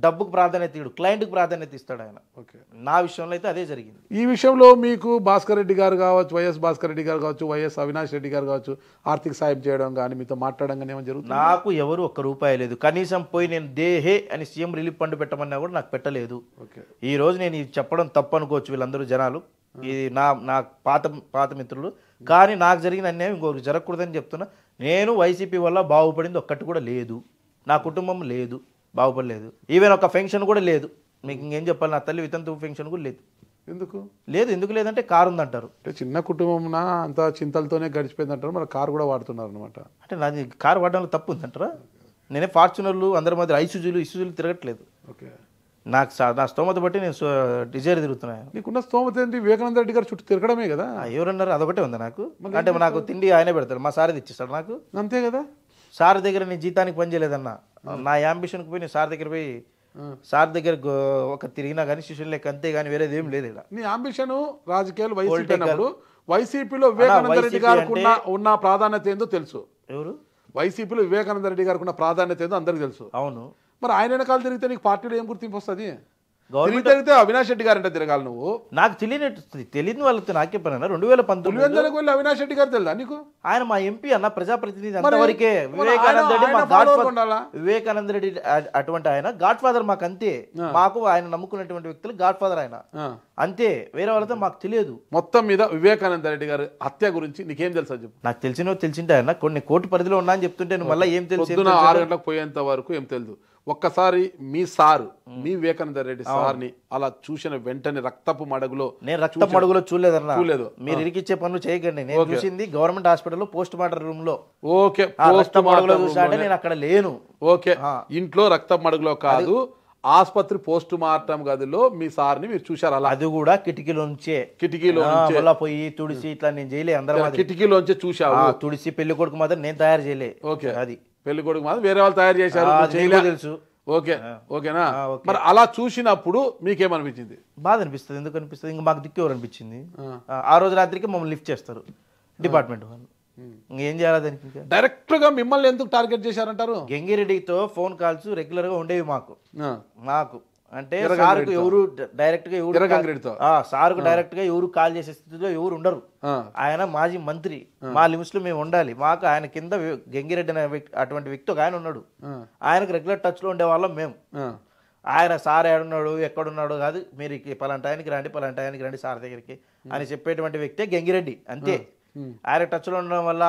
డబ్బుకు ప్రాధాన్యత ఇడు, క్లయింట్కి ప్రాధాన్యత ఇస్తాడు ఆయన. నా విషయంలో అయితే అదే జరిగింది. ఈ విషయంలో మీకు భాస్కర్ రెడ్డి గారు కావచ్చు, వైఎస్ భాస్కర్ రెడ్డి గారు కావచ్చు, వైఎస్ అవినాష్ రెడ్డి గారు కావచ్చు, ఆర్థిక సాయం చేయడం కానీ మీతో మాట్లాడడం కానీ ఏమైనా జరుగుతుంది? నాకు ఎవరు ₹1 లేదు. కనీసం పోయి నేను దేహే అని సీఎం రిలీఫ్ ఫండ్ పెట్టమన్నా కూడా నాకు పెట్టలేదు. ఈ రోజు నేను ఇది చెప్పడం తప్పు అనుకోవచ్చు వీళ్ళందరూ జనాలు, ఇది నా పాత మిత్రులు. కానీ నాకు జరిగిన అన్యాయం ఇంకొకరికి జరగకూడదని చెప్తున్నా. నేను వైసీపీ వల్ల బాగుపడింది ఒక్కటి కూడా లేదు. నా కుటుంబం లేదు, బాగుపడలేదు. ఈవెన్ ఒక ఫంక్షన్ కూడా లేదు. మీకు ఇంకేం చెప్పాలి? నా తల్లి వితంతు ఫంక్షన్ కూడా లేదు. ఎందుకు లేదంటే కారు ఉందంటారు. అంటే చిన్న కుటుంబం అంత చింతలతోనే గడిచిపోయింది అంటారు, మరి కారు కూడా వాడుతున్నారు అనమాట. అంటే నాది కారు వాడడంలో తప్పు ఉందంటారా? నేనే ఫార్చునర్లు అందరి మధ్య ఇసుజులు తిరగట్లేదు. నాకు నా స్తోమత బట్టి నేను డిజైర్ తిరుగుతున్నాను. నీకున్న స్తోమత ఏంటి? వివేకానంద రెడ్డి గారు చుట్టూ తిరగడమే కదా. ఎవరన్నారు? అదొకటే ఉంది నాకు. అంటే నాకు తిండి ఆయనే పెడతాడు, మా సార్ తెచ్చిస్తాడు నాకు. అంతే కదా. సార్ దగ్గర నేను జీతానికి పని చేయలేదన్నా. నా యాంబిషన్కి పోయి నేను సార్ దగ్గర పోయి సార్ దగ్గర ఒక తిరిగినా కానీ శిష్యులు లెక్క, అంతే కానీ వేరేది ఏం లేదు. ఇలా నీ అంబిషన్ రాజకీయాలు వైసీపీలో వివేకానంద రెడ్డి గారికి ఉన్న ప్రాధాన్యత ఏందో తెలుసు. ఎవరు? వైసీపీలో వివేకానంద రెడ్డి గారికి ఉన్న ప్రాధాన్యత ఏందో అందరికి తెలుసు. అవును. మరి ఆయన వెనకాల తిరిగితే నీకు పార్టీలో ఏం గుర్తింపు వస్తుంది? తిరిగితే అవినాష్ రెడ్డి గారు అంటే తిరగాలి నువ్వు. నాకు తెలియని వాళ్ళతో నాకే పని అన్న. 2019 వెళ్ళి అవినాష్ రెడ్డి గారు తెలుదా నీకు? ఆయన మా ఎంపీ అన్న, ప్రజాప్రతినిధి అంతవరకే. వివేకానంద రెడ్డి వివేకానంద రెడ్డి అటువంటి ఆయన గాడ్ ఫాదర్ మాకు, అంతే. మాకు ఆయన నమ్ముకున్నటువంటి వ్యక్తులు గాడ్ ఫాదర్ ఆయన, అంతే. వేరే వాళ్ళతో మాకు తెలియదు. మొత్తం మీద వివేకానంద రెడ్డి గారి హత్య గురించి నీకేం తెలుసా చెప్పు? నాకు తెలిసింటే ఆయన కొన్ని కోర్టు పరిధిలో ఉన్నా అని చెప్తుంటే నువ్వు మళ్ళీ ఏం తెలుసు? 6 గంటలకు పోయేంత వరకు ఏం తెలుసు. ఒక్కసారి మీ సారు, మీ వివేకానంద రెడ్డి సార్ని అలా చూసిన వెంటనే రక్తపు మడుగులో, నేను రక్తపు మడుగులో చూడలేదన్నా. చూడలేదు. మీరు ఇరికిచ్చే పనులు చేయకండి. నేను చూసింది గవర్నమెంట్ హాస్పిటల్లో పోస్ట్ మార్టం రూమ్ లో. ఓకే, నేను అక్కడ లేను. ఓకే, ఇంట్లో రక్తపు మడుగులో కాదు, ఆసుపత్రి పోస్ట్ మార్టం గదిలో మీ సార్ని మీరు చూశారు. అలా అది కూడా కిటికీలోంచే పోయి తుడిసి ఇట్లా నేను చేయలే. అందరూ కిటికీలోంచే చూసావు. తుడిసి పెళ్లి కొడుకు మాత్రం నేను తయారు చేయలే. ఓకే, అది పెళ్లి కొడుకు మాత్రం వేరే వాళ్ళు తయారు చేశారు, తెలుసు. ఓకే, ఓకేనా. మరి అలా చూసినప్పుడు మీకేమనిపించింది? బాధ అనిపిస్తుంది. ఎందుకు అనిపిస్తుంది? ఇంకా మాకు దిక్కు ఎవరు అనిపించింది? ఆ రోజు రాత్రికి మమ్మల్ని లిఫ్ట్ చేస్తారు డిపార్ట్మెంట్ వాళ్ళు. ఇంకేం చేయాలి దానికి? డైరెక్ట్ గా మిమ్మల్ని ఎందుకు టార్గెట్ చేశారంటారు? గంగిరెడ్డితో ఫోన్ కాల్స్ రెగ్యులర్ గా ఉండేవి మాకు. అంటే సార్కు ఎవరు డైరెక్ట్ గా సార్కు డైరెక్ట్ గా ఎవరు కాల్ చేసే స్థితిలో ఎవరు ఉండరు. ఆయన మాజీ మంత్రి, మా లిమిట్స్ లో మేము ఉండాలి. మాకు ఆయన కింద గంగిరెడ్డి అనే అటువంటి వ్యక్తి ఒక ఆయన ఉన్నాడు. ఆయనకు రెగ్యులర్ టచ్ లో ఉండే వాళ్ళం మేము. ఆయన సార్ ఏడున్నాడు ఎక్కడున్నాడు కాదు, మీరు పలానా టైంకి రండి సార్ దగ్గరికి అని చెప్పేటువంటి వ్యక్తే గంగిరెడ్డి, అంతే. ఆయన టచ్లో ఉండడం వల్ల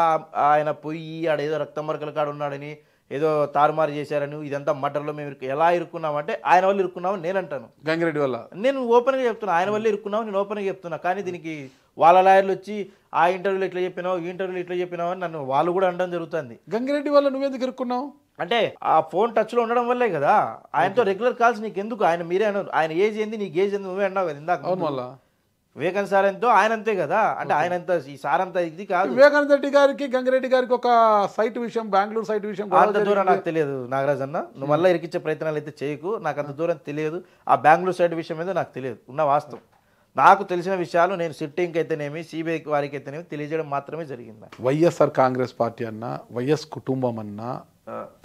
ఆయన పొయ్యి ఆడేదో రక్తం మరకల కాడ ఉన్నాడని ఏదో తారుమారు చేశారని ఇదంతా మటర్లో మేము ఎలా ఇరుక్కున్నామంటే ఆయన వల్ల ఇరుక్కున్నామని నేను అంటాను. గంగిరెడ్డి వల్ల నేను ఓపెన్గా చెప్తున్నా, ఆయన వల్ల ఇరుక్కున్నావు, నేను ఓపెన్గా చెప్తున్నా. కానీ దీనికి వాళ్ళ లాయర్లు వచ్చి ఆ ఇంటర్వ్యూలో ఇట్లా చెప్పినావు, ఈ ఇంటర్వ్యూలో ఇట్లా చెప్పినావు అని నన్ను వాళ్ళు కూడా అనడం జరుగుతుంది. గంగిరెడ్డి వల్ల నువ్వెందుకు ఇరుక్కున్నావు అంటే ఆ ఫోన్ టచ్లో ఉండడం వల్లే కదా. ఆయనతో రెగ్యులర్ కాల్స్ నీకు ఎందుకు, ఆయన మీరే అన్నారు, ఆయన ఏజ్ ఏంది నీకు ఏజ్ ఏంది నువ్వే అన్నావు కదా ఇందాక. అవును, మళ్ళా వివేకానంద సార్ ఎంతో ఆయన అంతే కదా. అంటే ఆయన అంత ఈ సార్ అంతా ఇది కాదు. వివేకానంద రెడ్డి గారికి గంగిరెడ్డి గారికి ఒక సైట్ విషయం, బెంగళూరు సైట్ విషయం అంత దూరం నాకు తెలియదు నాగరాజ్ అన్న, నువ్వు మళ్ళీ ఇరికిచ్చే ప్రయత్నాలు అయితే చేయకు. నాకు అంత దూరం తెలియదు, ఆ బెంగళూరు సైడ్ విషయం ఏదో నాకు తెలియదు. ఉన్న వాస్తవం నాకు తెలిసిన విషయాలు నేను సిట్టింగ్కి అయితేనేమి సిబిఐ వారికి అయితేనేమి తెలియజేయడం మాత్రమే జరిగింది. వైఎస్ఆర్ కాంగ్రెస్ పార్టీ అన్నా వైఎస్ కుటుంబం అన్నా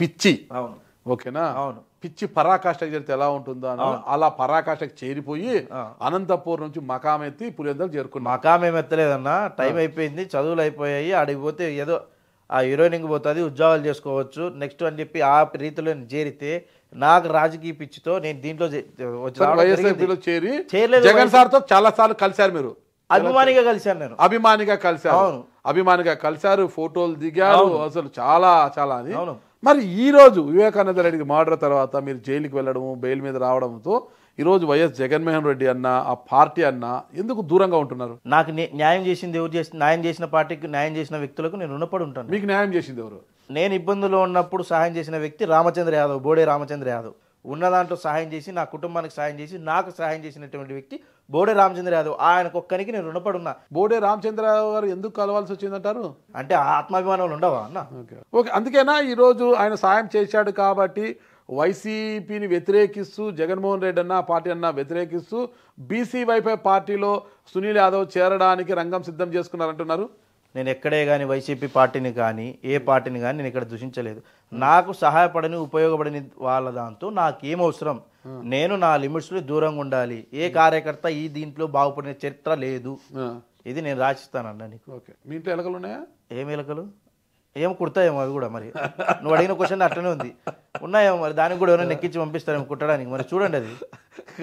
పిచ్చి, అవును ఓకేనా, అవును, పిచ్చి పరాకాష్ఠకు చేరితే ఎలా ఉంటుందో అని అలా పరాకాష్ఠకు చేరిపోయి అనంతపూర్ నుంచి మకామెత్తి పులివెందులకు చేరుకున్నా. మకామేం ఎత్తలేదన్నా, టైం అయిపోయింది, చదువులు అయిపోయాయి, ఆడికి పోతే ఏదో ఆ హీరోయిన్కి పోతుంది, ఉద్యోగాలు చేసుకోవచ్చు నెక్స్ట్ అని చెప్పి ఆ రీతిలో చేరితే నాకు రాజకీయ పిచ్చితో నేను దీంట్లో చేరి జగన్ సార్ తో చాలా సార్లు కలిశారు, మీరు అభిమానిగా కలిశాను, నేను అభిమానిగా కలిశారు, అభిమానిగా కలిశారు, ఫోటోలు దిగారు, అసలు చాలా చాలా అని. మరి ఈ రోజు వివేకానంద రెడ్డికి మర్డర్ తర్వాత మీరు జైలుకి వెళ్ళడము, బెయిల్ మీద రావడంతో ఈరోజు వైఎస్ జగన్మోహన్ రెడ్డి అన్న ఆ పార్టీ అన్న ఎందుకు దూరంగా ఉంటున్నారు? నాకు న్యాయం చేసింది ఎవరు చేసింది? న్యాయం చేసిన పార్టీకి న్యాయం చేసిన వ్యక్తులకు నేను రుణపడి ఉంటాను. మీకు న్యాయం చేసింది ఎవరు? నేను ఇబ్బందుల్లో ఉన్నప్పుడు సహాయం చేసిన వ్యక్తి రామచంద్ర యాదవ్, బోడే రామచంద్ర యాదవ్. ఉన్న దాంట్లో సహాయం చేసి నా కుటుంబానికి సహాయం చేసి నాకు సహాయం చేసినటువంటి వ్యక్తి బోడే రామచంద్ర యాదవ్. ఆయనకు ఒక్కరికి నేను రుణపడి ఉన్నా. బోడే రామచంద్ర గారు ఎందుకు కలవాల్సి వచ్చిందంటారు? అంటే ఆత్మాభిమానాలు ఉండవా అన్న? ఓకే, అందుకేనా ఈరోజు ఆయన సాయం చేశాడు కాబట్టి వైసీపీని వ్యతిరేకిస్తూ జగన్మోహన్ రెడ్డి అన్న పార్టీ అన్న వ్యతిరేకిస్తూ బీసీ వైపే పార్టీలో సునీల్ యాదవ్ చేరడానికి రంగం సిద్ధం చేసుకున్నారంటున్నారు. నేను ఎక్కడే కానీ వైసీపీ పార్టీని కానీ ఏ పార్టీని కానీ నేను ఇక్కడ దూషించలేదు. నాకు సహాయపడని ఉపయోగపడని వాళ్ళ దాంతో నాకేం అవసరం, నేను నా లిమిట్స్లో దూరంగా ఉండాలి. ఏ కార్యకర్త ఈ దీంట్లో బాగుపడిన చరిత్ర లేదు, ఇది నేను రాసిస్తానన్నా నీకు. ఓకే, మీ ఇంట్లో ఎలకలు ఉన్నాయా? ఏం ఎలకలు? ఏం కుడతాయేమో అవి కూడా. మరి నువ్వు అడిగిన క్వశ్చన్ అట్లనే ఉంది, ఉన్నాయేమో మరి, దానికి కూడా ఎవరైనా ఎక్కించి పంపిస్తారేమో కుట్టడానికి. మరి చూడండి, అది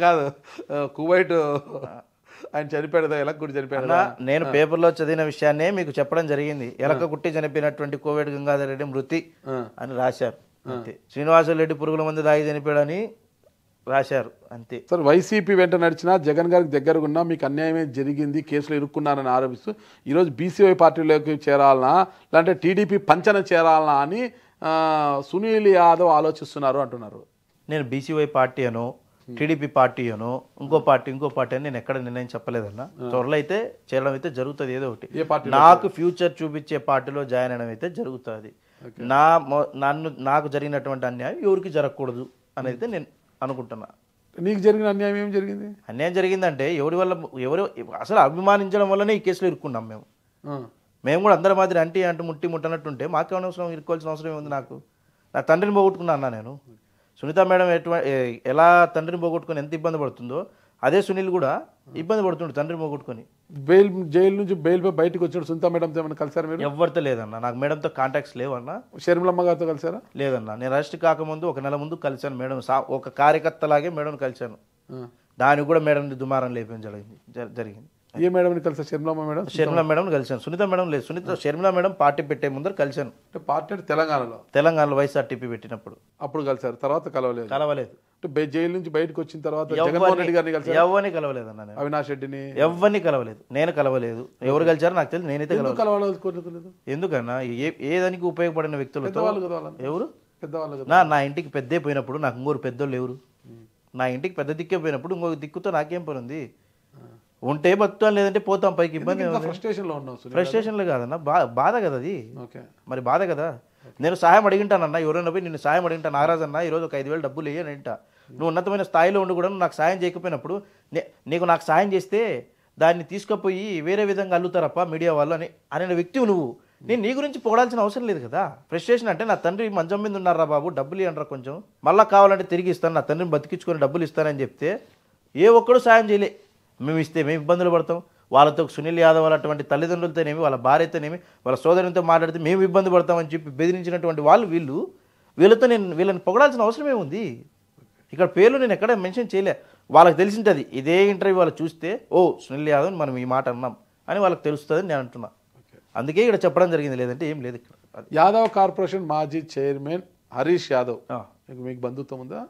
కాదు కువైట్ ఆయన చనిపోయాడు, ఎలక కుట్టి చనిపోయాడు. నేను పేపర్లో చదివిన విషయాన్నే మీకు చెప్పడం జరిగింది. ఎలక కుట్టి చనిపోయినటువంటి కోవిడ్ గంగాధర్ రెడ్డి మృతి అని రాశారు అంతే. శ్రీనివాసరెడ్డి పురుగుల మందు దాగి చనిపోయాడని రాశారు అంతే. సార్, వైసీపీ వెంట నడిచినా జగన్ గారికి దగ్గరగా ఉన్నా మీకు అన్యాయమే జరిగింది, కేసులో ఇరుక్కున్నారని ఆరోపిస్తూ ఈరోజు బీసీవై పార్టీలోకి చేరాలనా లేదంటే టీడీపీ పంచన చేరాలనా అని సునీల్ యాదవ్ ఆలోచిస్తున్నారు అంటున్నారు. నేను బీసీవై పార్టీ అనో టీడీపీ పార్టీ అనో ఇంకో పార్టీ అని నేను ఎక్కడ నిర్ణయం చెప్పలేదన్నా. త్వరలో అయితే చేరడం అయితే జరుగుతుంది, ఏదో ఒకటి నాకు ఫ్యూచర్ చూపించే పార్టీలో జాయిన్ అవ్వడం అయితే జరుగుతుంది. నాకు జరిగినటువంటి అన్యాయం ఎవరికి జరగకూడదు అనేది నేను అనుకుంటున్నా. నీకు జరిగిన అన్యాయం ఏం జరిగింది? అన్యాయం జరిగిందంటే ఎవరు అసలు అభిమానించడం వల్లనే ఈ కేసులో ఇరుక్కున్నాం మేము కూడా అందరి మాదిరి అంటూ ముట్టనట్టుంటే మాకేమైనా అవసరం, ఇరుక్కోవాల్సిన అవసరం ఏముంది? నాకు నా తండ్రిని పోగొట్టుకున్నా అన్నా నేను. సునీత మేడం ఎలా తండ్రిని పోగొట్టుకొని ఎంత ఇబ్బంది పడుతుందో అదే సునీల్ కూడా ఇబ్బంది పడుతుండు తండ్రిని పోగొట్టుకొని. జైలు నుంచి బెయిల్ బయటకు వచ్చాడు. సునీత మేడంతో ఏమైనా కలిసారు మీరు? ఎవరితో లేదన్నా, నాకు మేడంతో కాంటాక్ట్స్ లేవన్నా. షర్మిలమ్మ గారితో కలిసారా? లేదన్నా, నేను అరెస్ట్ కాకముందు ఒక నెల ముందు కలిశాను మేడం, ఒక కార్యకర్తలాగే మేడం కలిశాను. దానికి కూడా మేడం దుమారం లేపడం జరిగింది. ఏ మేడం కలిసారు? షర్మిలమ్మ మేడం? షర్మిల మేడం కలిశాను, సునీత మేడం లేదు. షర్మిల మేడం పార్టీ పెట్టే ముందర కలిశాను. పార్టీ తెలంగాణలో వైఎస్ఆర్టీపీ పెట్టినప్పుడు అప్పుడు కలిసారు, తర్వాత కలవలేదు. జైలు నుంచి బయటకు వచ్చిన తర్వాత జగన్మోహన్ రెడ్డి గారిని కలిసారు? ఎవరిని కలవలేదన్నా. అవినాష్ రెడ్డిని ఎవరిని కలవలేదు, నేను కలవలేదు. ఎవరు కలిసారో నాకు తెలియదు, నేనైతే కలవలేదు. ఎందుకన్నా ఏ దానికి ఉపయోగపడిన వ్యక్తులతో ఎవరు పెద్దవాళ్ళు? నా ఇంటికి పెద్దే పోయినప్పుడు నాకు ఇంకోరు పెద్దోళ్ళు ఎవరు? నా ఇంటికి పెద్ద దిక్కే పోయినప్పుడు ఇంకొక దిక్కుతో నాకేం పని ఉంది? ఉంటే బతుకుతాం, లేదంటే పోతాం పైకి. ఇబ్బంది ఫ్రస్ట్రేషన్లో కాదన్నా, బాధ కదా అది. మరి బాధ కదా. నేను సహాయం అడిగింటానన్నా, ఎవరైనా పోయి నేను సహాయం అడిగింటా, నాగరాజ్ అన్న ఈరోజు ఒక 5,000 డబ్బులు వేయనంట. నువ్వు ఉన్నతమైన స్థాయిలో ఉండి కూడా నాకు సాయం చేయకపోయినప్పుడు నీకు నాకు సాయం చేస్తే దాన్ని తీసుకుపోయి వేరే విధంగా అల్లుతారప్ప మీడియా వాళ్ళు అనే వ్యక్తివి నువ్వు. నేను నీ గురించి పొగడాల్సిన అవసరం లేదు కదా. ఫ్రస్ట్రేషన్ అంటే నా తండ్రి మంచం మీద ఉన్నారా బాబు, డబ్బులు ఇవ్వండిరా కొంచెం, మళ్ళీ కావాలంటే తిరిగి ఇస్తాను, నా తండ్రిని బతికించుకొని డబ్బులు ఇస్తానని చెప్తే ఏ ఒక్కడు సాయం చేయలే. మేము ఇస్తే మేము ఇబ్బందులు పడతాం. వాళ్ళతో సునీల్ యాదవ్ అటువంటి తల్లిదండ్రులతోనేమి, వాళ్ళ భార్యతోనేమి, వాళ్ళ సోదరునితో మాట్లాడితే మేము ఇబ్బంది పడతామని చెప్పి బెదిరించినటువంటి వాళ్ళు వీళ్ళతో వీళ్ళని పొగడాల్సిన అవసరం ఏముంది? ఇక్కడ పేర్లు నేను ఎక్కడ మెన్షన్ చేయలే. వాళ్ళకి తెలిసింటది ఇదే ఇంటర్వ్యూ వాళ్ళు చూస్తే ఓ సునీల్ యాదవ్ మనం ఈ మాట అన్నాం అని వాళ్ళకి తెలుస్తుందని నేను అంటున్నా. అందుకే ఇక్కడ చెప్పడం జరిగింది, లేదంటే ఏం లేదు ఇక్కడ. యాదవ్ కార్పొరేషన్ మాజీ చైర్మన్ హరీష్ యాదవ్ మీకు బంధుత్వం ఉందా?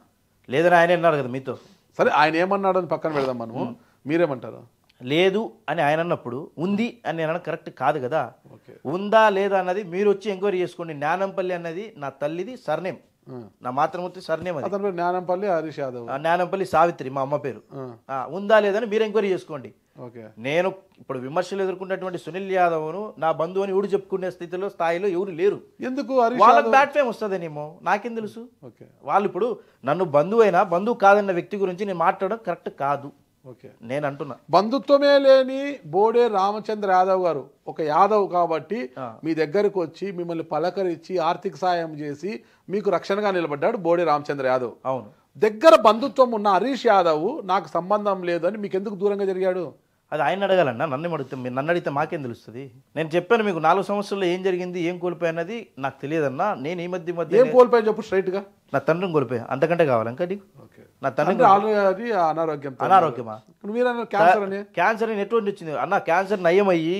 లేదని ఆయన అన్నారు కదా మీతో. సరే ఆయన ఏమన్నాడు అని పక్కన పెడదాం, మనము మీరేమంటారు? లేదు అని ఆయన అన్నప్పుడు ఉంది అని నేను అన్న కరెక్ట్ కాదు కదా. ఉందా లేదా అన్నది మీరు వచ్చి ఎంక్వైరీ చేసుకోండి. జ్ఞానంపల్లి అన్నది నా తల్లిది సర్నేమ్, నా మాతృమూర్తి సర్నేమ్ అది. జ్ఞానంపల్లి హరీష్ యాదవ్, జ్ఞానంపల్లి సావిత్రి మా అమ్మ పేరు. ఉందా లేదని మీరు ఎంక్వైరీ చేసుకోండి. నేను ఇప్పుడు విమర్శలు ఎదుర్కొన్నటువంటి సునీల్ యాదవ్ను నా బంధువు అని ఊడు చెప్పుకునే స్థితిలో స్థాయిలో ఎవరు లేరు. ఎందుకు వాళ్ళకి బ్యాడ్ ఫేమ్ వస్తుందనేమో నాకేం తెలుసు. వాళ్ళు ఇప్పుడు నన్ను బంధువు అయినా బంధువు కాదన్న వ్యక్తి గురించి నేను మాట్లాడడం కరెక్ట్ కాదు. నేను అంటున్నా బంధుత్వమే లేని బోడే రామచంద్ర యాదవ్ గారు ఒక యాదవ్ కాబట్టి మీ దగ్గరకు వచ్చి మిమ్మల్ని పలకరించి ఆర్థిక సాయం చేసి మీకు రక్షణగా నిలబడ్డాడు బోడే రామచంద్ర యాదవ్. అవును, దగ్గర బంధుత్వం ఉన్న హరీష్ యాదవ్ నాకు సంబంధం లేదు అని మీకు ఎందుకు దూరంగా జరిగాడు? అది ఆయన అడగాలన్నా, నన్ను అడిగితే మాకేం తెలుస్తుంది? నేను చెప్పాను మీకు 4 సంవత్సరాల్లో ఏం జరిగింది, ఏం కోల్పోయానది నాకు తెలియదన్నా. నేను ఈ మధ్య ఏం కోల్పోయా చెప్పు స్ట్రైట్ గా. నా తండ్రిని కోల్పోయా, అంతకంటే కావాలి ఇంకా నీకు? నా తండ్రి అనారోగ్యమా? క్యాన్సర్ ఎటువంటి వచ్చింది అన్న? క్యాన్సర్ నయమయ్యి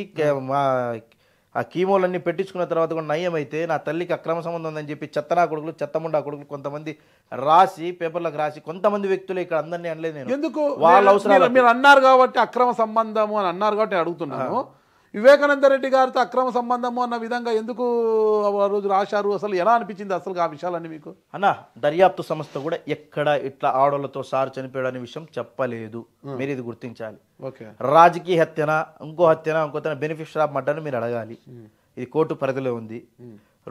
ఆ కీమోలన్నీ పెట్టించుకున్న తర్వాత కూడా నయం అయితే నా తల్లికి అక్రమ సంబంధం ఉందని చెప్పి చెత్తనా కొడుకులు చెత్తముండా కొడుకులు కొంతమంది రాసి పేపర్లకు రాసి కొంతమంది వ్యక్తులు ఇక్కడ అందరినీ అనలేదు నేను. ఎందుకు వాళ్ళ అవసరాలు మీరు అన్నారు కాబట్టి అక్రమ సంబంధము అని అన్నారు కాబట్టి నేను అడుగుతున్నాను. వివేకానంద రెడ్డి గారితో అక్రమ సంబంధము అన్న విధంగా ఎందుకు ఆ రోజు రాశారు? అసలు ఎలా అనిపించింది అసలు ఆ విషయాలన్నీ మీకు? అన్న దర్యాప్తు సంస్థ కూడా ఎక్కడ ఇట్లా ఆడోళ్లతో సార్ చనిపోయాడు అనే విషయం చెప్పలేదు. మీరు ఇది గుర్తించాలి. రాజకీయ హత్యన ఇంకో బెనిఫిషియర్ ఆఫ్ మర్డర్ మీరు అడగాలి. ఇది కోర్టు పరిధిలో ఉంది.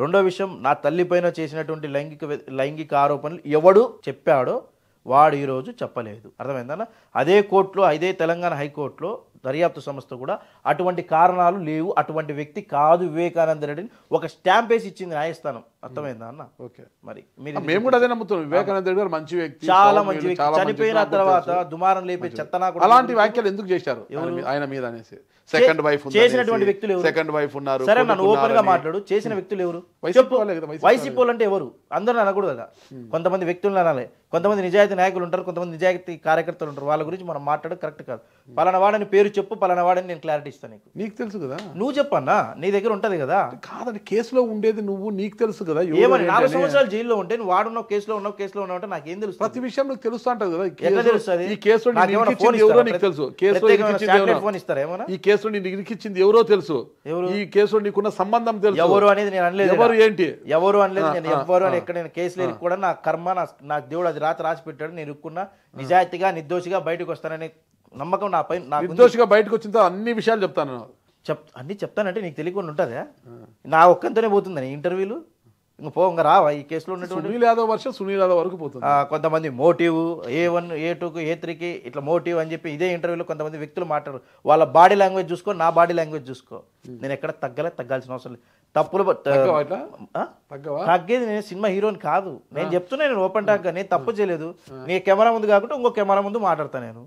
రెండో విషయం, నా తల్లి పైన చేసినటువంటి లైంగిక ఆరోపణలు ఎవడు చెప్పాడో వాడు ఈరోజు చెప్పలేదు. అర్థమైందన్న? అదే కోర్టులో, అదే తెలంగాణ హైకోర్టులో దర్యాప్తు సంస్థ కూడా అటువంటి కారణాలు లేవు, అటువంటి వ్యక్తి కాదు వివేకానంద రెడ్డిని ఒక స్టాంప్ వేసి ఇచ్చింది న్యాయస్థానం. అర్థమైందా అన్న? మరి మేము కూడా అదే నమ్ముతున్నాం. వివేకానంద రెడ్డి గారు మంచి వ్యక్తి, చాలా మంచి వ్యక్తి. చనిపోయిన తర్వాత దుమారం లేపే చెత్తనా అలాంటి వ్యాఖ్యలు ఎందుకు చేశారు ఆయన మీద అనేసి? సెకండ్ వైఫ్ చేసినటువంటి వ్యక్తులు ఎవరు? సెకండ్ వైఫ్ ఉన్నారు. సరే నన్ను ఓపెన్ గా మాట్లాడు. చేసిన వ్యక్తులు ఎవరు? వైసీపీ వాళ్ళు అంటే ఎవరు? అందరూ అనకూడదు కదా. కొంతమంది వ్యక్తులను అనాలి, కొంతమంది నిజాయితీ నాయకులు ఉంటారు, కొంతమంది నిజాయితీ కార్యకర్తలు ఉంటారు. వాళ్ళ గురించి మనం మాట్లాడడం కరెక్ట్ కాదు. పలానా వాడని పేరు చెప్పు, పలానా వాడని నేను క్లారిటీ ఇస్తాను. నీకు తెలుసు కదా, నువ్వు చెప్పన్నా, నీ దగ్గర ఉంటది కదా. కాదండి, కేసులో ఉండేది నువ్వు, నీకు తెలుసు కదా. ఏమని 4 సంవత్సరాలు జైల్లో ఉంటే నువ్వు వాడున్నావు, కేసులో ఉన్నావు అంటే నాకేం తెలుసు? ప్రతి విషయం నీకు తెలుస్తూ ఉంటది కదా. ఎట్లా తెలుస్తుంది? ఈ కేసులో ఎవరో నీకు తెలుసు. ఫోన్ ఇస్తారా ఏమన్నా? ఈ కేసులో నీకు ఇరికిచ్చింది ఎవరో తెలుసు. ఈ కేసులో నీకున్న సంబంధం తెలుసు. ఎవరు అనేది నేను అనలేదు. ఎవరు ఏంటి ఎవరు అనలేదు నేను. ఎవరు అని ఎక్కడ నేను కేసులో కూడా నా కర్మ, నాకు దేవుడు అది రాసి పెట్టాడు. నేను ఇరుక్కున్నా, నిజాయితీగా నిర్దోషిగా బయటకు వస్తానని నమ్మకం నా పైన. నాకు నిర్దోషిగా బయటకు వచ్చిన అన్ని విషయాలు చెప్తాను. అన్ని చెప్తానంటే నీకు తెలియకుండా ఉంటుందా? నా ఒక్కంతోనే పోతుందని ఇంటర్వ్యూలు ఇంకా రావా? ఈ కేసులో ఉన్నటువంటి సునీల్ యాదవ్ వర్షం సునీల్ యాదవ్ వరకు పోతుంది. కొంతమంది మోటివ్ A1 A2కు A3కి ఇట్లా మోటివ్ అని చెప్పి ఇదే ఇంటర్వ్యూలో కొంతమంది వ్యక్తులు మాట్లాడరు. వాళ్ళ బాడీ లాంగ్వేజ్ చూసుకో, నా బాడీ లాంగ్వేజ్ చూసుకో. నేను ఎక్కడ తగ్గాల్సిన అవసరం లేదు. తప్పులు తగ్గేది నేను సినిమా హీరోని కాదు. నేను చెప్తున్నా, నేను ఓపెన్ టాక్ గా నేను తప్పు చేయలేదు. నీ కెమెరా ముందు కాకుండా ఇంకో కెమెరా ముందు మాట్లాడతాను.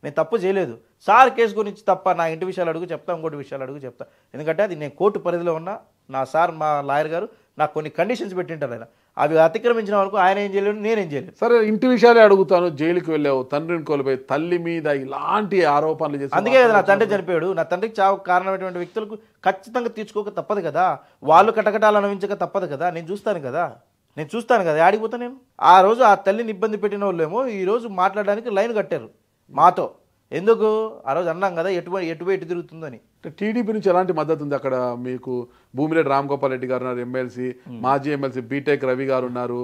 నేను తప్పు చేయలేదు. సార్ కేసు గురించి తప్ప నా ఇంటి విషయాలు అడుగు చెప్తా, ఇంకోటి విషయాలు అడుగు చెప్తా. ఎందుకంటే అది నేను కోర్టు పరిధిలో ఉన్నా. నా సార్, మా లాయర్ గారు నాకు కొన్ని కండిషన్స్ పెట్టింటారు. ఆయన అవి అతిక్రమించిన వాళ్ళకు ఆయన ఏం చేయలేడు, నేనేం చేయలేదు. సరే, ఇంటి విషయాలే అడుగుతాను. జైలుకి వెళ్ళావు, తండ్రిని కోల్పోయి, తల్లి మీద ఇలాంటి ఆరోపణలు చేసి, అందుకే కదా నా తండ్రి చనిపోయాడు. నా తండ్రికి చావు కారణమైనటువంటి వ్యక్తులకు ఖచ్చితంగా తీర్చుకోక తప్పదు కదా. వాళ్ళు కటకటాలు అనుభవించక తప్పదు కదా. నేను చూస్తాను కదా. ఆడిపోతా నేను. ఆ రోజు ఆ తల్లిని ఇబ్బంది పెట్టిన వాళ్ళేమో ఈ రోజు మాట్లాడడానికి లైన్ కట్టారు మాతో. ఎందుకు? ఆ రోజు అన్నాం కదా ఎటు తిరుగుతుందని. టీడీపీ నుంచి ఎలాంటి మద్దతు ఉంది అక్కడ మీకు? భూమిరెడ్డి రామగోపాల్ రెడ్డి గారు ఉన్నారు, ఎమ్మెల్సీ, మాజీ ఎమ్మెల్సీ బీటెక్ రవి గారు ఉన్నారు,